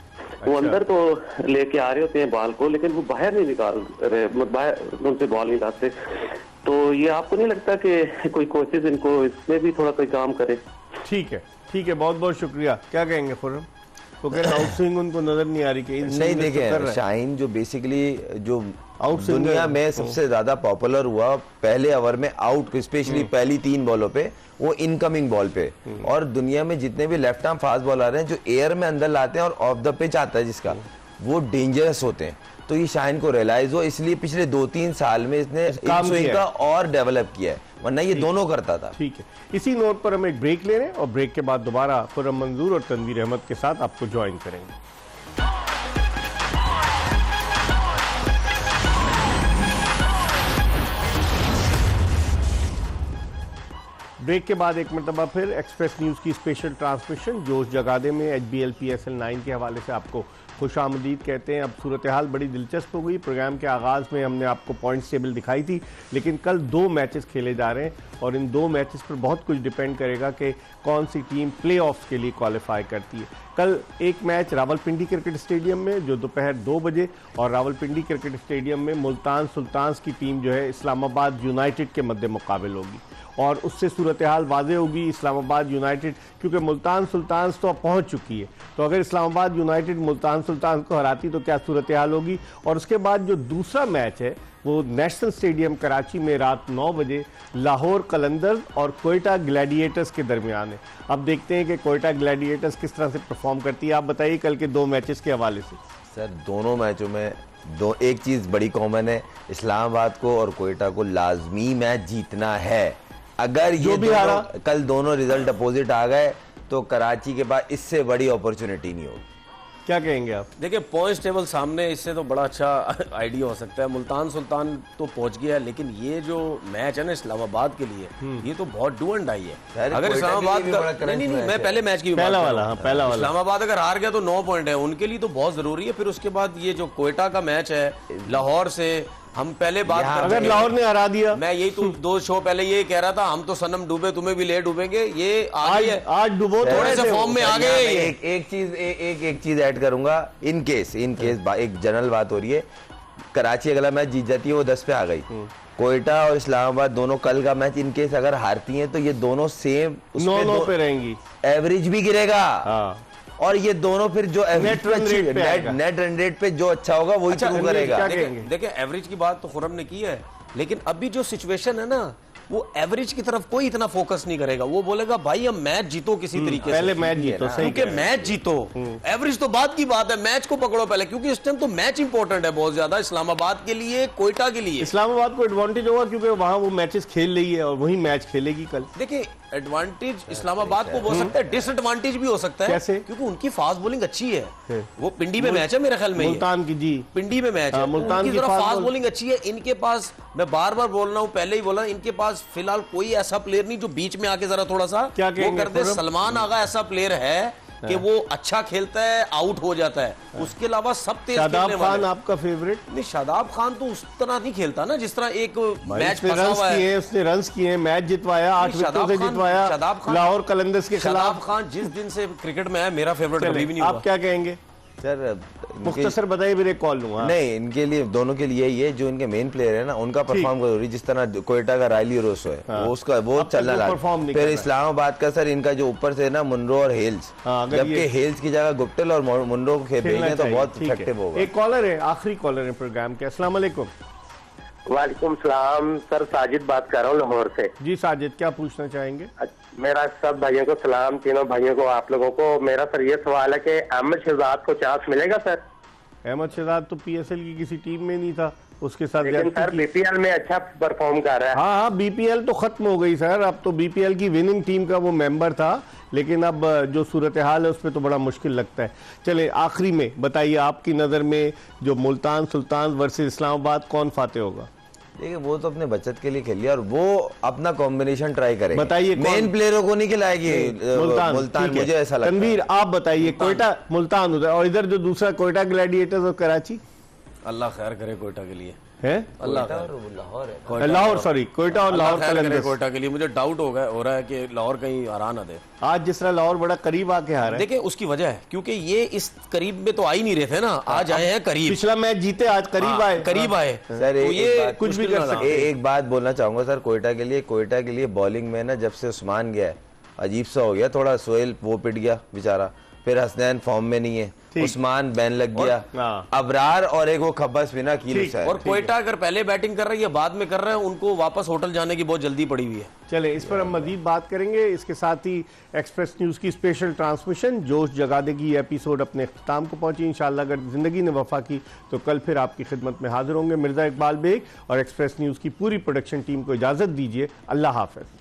वो अंदर तो लेके आ रहे होते हैं बॉल को, लेकिन वो बाहर नहीं निकाल रहे, बाहर उनसे बॉल नहीं लाते। तो ये आपको नहीं लगता कि कोई कोचेज इनको इसमें भी थोड़ा कोई काम करे? ठीक है, ठीक है, बहुत बहुत शुक्रिया। क्या कहेंगे खुर्रम? तो आउटस्विंग उनको नजर नहीं आ रही कि नहीं? देखें शाहीन जो बेसिकली जो दुनिया में सबसे ज्यादा पॉपुलर हुआ पहले ओवर में आउट, स्पेशली पहली 3 बॉलों पे, वो इनकमिंग बॉल पे। और दुनिया में जितने भी लेफ्ट आर्म फास्ट बॉलर हैं जो एयर में अंदर लाते हैं और ऑफ द पिच आता है जिसका, वो डेंजरस होते हैं। तो ये शाहीन को रियलाइज हो, इसलिए पिछले 2-3 साल में इसने स्विंग का और डेवलप किया है, वरना ये दोनों करता था। ठीक है, इसी नोट पर हम एक ब्रेक ले रहे हैं और ब्रेक के बाद दोबारा खुर्रम मंजूर और तनवीर अहमद के साथ आपको ज्वाइन करेंगे। ब्रेक के बाद एक मरतबा फिर एक्सप्रेस न्यूज़ की स्पेशल ट्रांसमिशन जोश जगादे में HBL PSL 9 के हवाले से आपको खुश आमदीद कहते हैं। अब सूरत हाल बड़ी दिलचस्प हो गई। प्रोग्राम के आगाज़ में हमने आपको पॉइंट्स टेबल दिखाई थी, लेकिन कल 2 मैचेस खेले जा रहे हैं और इन 2 मैचेस पर बहुत कुछ डिपेंड करेगा कि कौन सी टीम प्लेऑफ्स के लिए क्वालिफाई करती है। कल एक मैच रावलपिंडी क्रिकेट स्टेडियम में जो दोपहर 2 बजे, और रावलपिंडी क्रिकेट स्टेडियम में मुल्तान सुल्तान्स की टीम जो है इस्लामाबाद यूनाइटेड के मद्दे मुकाबिल होगी और उससे सूरत हाल वाज़े होगी। इस्लामाबाद यूनाइटेड, क्योंकि मुल्तान सुल्तान्स तो अब पहुँच चुकी है, तो अगर इस्लामाबाद यूनाइटेड मुल्तान सुल्तान्स को हराती तो क्या सूरत हाल होगी। और उसके बाद जो दूसरा मैच है वो नेशनल स्टेडियम कराची में रात 9 बजे लाहौर कलंदर्स और कोयटा ग्लैडिएटर्स के दरमियान है। अब देखते हैं कि कोयटा ग्लैडिएटर्स किस तरह से परफॉर्म करती है। आप बताइए कल के 2 मैचेस के हवाले से। सर दोनों मैचों में एक चीज़ बड़ी कॉमन है, इस्लामाबाद को और कोयटा को लाजमी मैच जीतना है। अगर ये कल दोनों रिजल्ट अपोजिट आ गए तो कराची के पास इससे बड़ी अपॉर्चुनिटी नहीं होगी। क्या कहेंगे आप? देखिए पॉइंट्स टेबल सामने, इससे तो बड़ा अच्छा आइडिया हो सकता है। मुल्तान सुल्तान तो पहुंच गया है, लेकिन ये जो मैच है ना इस्लामाबाद के लिए, ये तो बहुत डू एंड डाई है। अगर इस्लामाबाद का नहीं, मैं पहले मैच की पहला वाला इस्लामाबाद अगर हार गया तो 9 पॉइंट है, उनके लिए तो बहुत जरूरी है। फिर उसके बाद ये जो कोयटा का मैच है लाहौर से, हम पहले बात अगर लाहौर ने हरा दिया, मैं यही तो 2 शो पहले ये कह रहा था, हम तो सनम डूबे तुम्हें भी ले डूबेंगे, ये आज डूबो, थोड़े से फॉर्म में आ गए। एक चीज ऐड करूंगा, इन केस एक जनरल बात हो रही है, कराची अगला मैच जीत जाती है वो 10 पे आ गई, कोयटा और इस्लामाबाद दोनों कल का मैच इन केस अगर हारती हैं तो ये दोनों सेम 9 पे रहेंगी, एवरेज भी गिरेगा। और ये दोनों फिर जो नेट रन रेट पे जो अच्छा होगा वही शुरू करेगा। देखिए एवरेज की बात तो खुरम ने की है, लेकिन अभी जो सिचुएशन है ना, वो एवरेज की तरफ कोई इतना फोकस नहीं करेगा। वो बोलेगा भाई हम मैच जीतो किसी तरीके से, पहले मैच जीतो, क्योंकि मैच जीतो, एवरेज तो बात की बात है, मैच को पकड़ो पहले, क्योंकि इस टाइम तो मैच इंपॉर्टेंट है बहुत ज्यादा, इस्लामाबाद के लिए, कोयटा के लिए। इस्लामाबाद को एडवांटेज होगा क्योंकि वहां वो मैचेस खेल रही है और वही मैच खेलेगी कल। देखिए एडवांटेज इस्लामाबाद को हो सकता है, डिसएडवांटेज भी हो सकता है। कैसे? क्योंकि उनकी फास्ट बॉलिंग अच्छी है, वो पिंडी में मैच है मेरे ख्याल में, मुल्तान की, जी पिंडी में मैच है, मुल्तान की फास्ट बॉलिंग अच्छी है। इनके पास, मैं बार बार बोल रहा हूँ, पहले ही बोला, इनके पास फिलहाल कोई ऐसा प्लेयर नहीं जो बीच में आके जरा थोड़ा सा क्या वो कर दे। सलमान आगा ऐसा प्लेयर है कि वो अच्छा खेलता है, आउट हो जाता है, उसके अलावा सब तेज खेलने वाले। शादाब खान आपका फेवरेट? नहीं, शादाब खान तो उस तरह नहीं खेलता ना जिस तरह एक मैच फंसा हुआ है। उसने रन्स किए, मैच जितवाया, 8 विकेटों से जितवाया लाहौर कलंदर्स के खिलाफ। शादाब खान जिस दिन से क्रिकेट में है मेरा फेवरेट कभी भी नहीं हुआ। आप क्या कहेंगे सर? मुख्तसर बताइए, फिर एक कॉल लूंगा। नहीं, इनके लिए, दोनों के लिए ये जो इनके मेन प्लेयर है ना, उनका परफॉर्म जरूरी। जिस तरह कोयटा का रायली रोसो है, वो उसका वो चलना लगा। फिर इस्लामाबाद का सर इनका जो ऊपर से ना मुनरो और हेल्स, जबकि हेल्स की जगह गुप्टिल और मुनरो को भेजें तो बहुत इफेक्टिव होगा। एक कॉलर है, आखिरी कॉलर है प्रोग्राम के। अस्सलाम वालेकुम। वालेकुम सलाम सर, साजिद बात कर रहा हूँ लाहौर से। जी साजिद, क्या पूछना चाहेंगे? मेरा सब भाइयों को सलाम, तीनों भाइयों को, आप लोगों को। मेरा सर ये सवाल है कि अहमद शहजाद को चांस मिलेगा सर? अहमद शहजाद तो पीएसएल की किसी टीम में नहीं था, उसके साथ लेकिन सर बीपीएल में अच्छा परफॉर्म कर रहा है। हाँ, बीपीएल तो खत्म हो गई सर, अब तो बीपीएल की विनिंग टीम का वो मेंबर था, लेकिन अब जो सूरत हाल है उस पर तो बड़ा मुश्किल लगता है। चले आखिरी में बताइए, आपकी नज़र में जो मुल्तान सुल्तान वर्सेस इस्लामाबाद, कौन फातेह होगा? देखिए वो तो अपने बचत के लिए खेलिए और वो अपना कॉम्बिनेशन ट्राई करेगी। बताइए, मेन प्लेयरों को नहीं खिलाएगी मुल्तान, मुझे ऐसा लगता है। तनवीर आप बताइए, कोयटा मुल्तान उधर, और इधर जो दूसरा कोयटा ग्लैडिएटर्स और कराची। अल्लाह खैर करे कोयटा के लिए है, लाहौर, सॉरी कोयटा और लाहौर कलंदर्स। कोयटा के लिए मुझे डाउट हो रहा है कि लाहौर कहीं हरा ना दे। आज जिस तरह लाहौर बड़ा करीब आके हारा है, देखिए उसकी वजह है क्योंकि ये इस करीब में तो आ ही नहीं रहे थे ना, आज आए हैं करीब। पिछला मैच जीते, आज करीब आए, सर ये कुछ भी कर सकते। एक बात बोलना चाहूंगा सर, कोयटा के लिए बॉलिंग में ना, जब से उस्मान गया है अजीब सा हो गया थोड़ा। सोहेल वो पिट गया बेचारा, फिर हसनैन फॉर्म में नहीं है, उस्मान बैन लग गया, अबरार और एक वो खब्बस बिना कील। और कोयटा अगर पहले बैटिंग कर रही है, बाद में कर रहे हैं, उनको वापस होटल जाने की बहुत जल्दी पड़ी हुई है। चले इस पर हम मजीद बात करेंगे। इसके साथ ही एक्सप्रेस न्यूज की स्पेशल ट्रांसमिशन जोश जगा देगी एपिसोड अपने इख्तिताम को पहुंची। इंशाल्लाह अगर जिंदगी ने वफा की तो कल फिर आपकी खिदमत में हाजिर होंगे। मिर्जा इकबाल बेग और एक्सप्रेस न्यूज की पूरी प्रोडक्शन टीम को इजाजत दीजिए। अल्लाह हाफिज।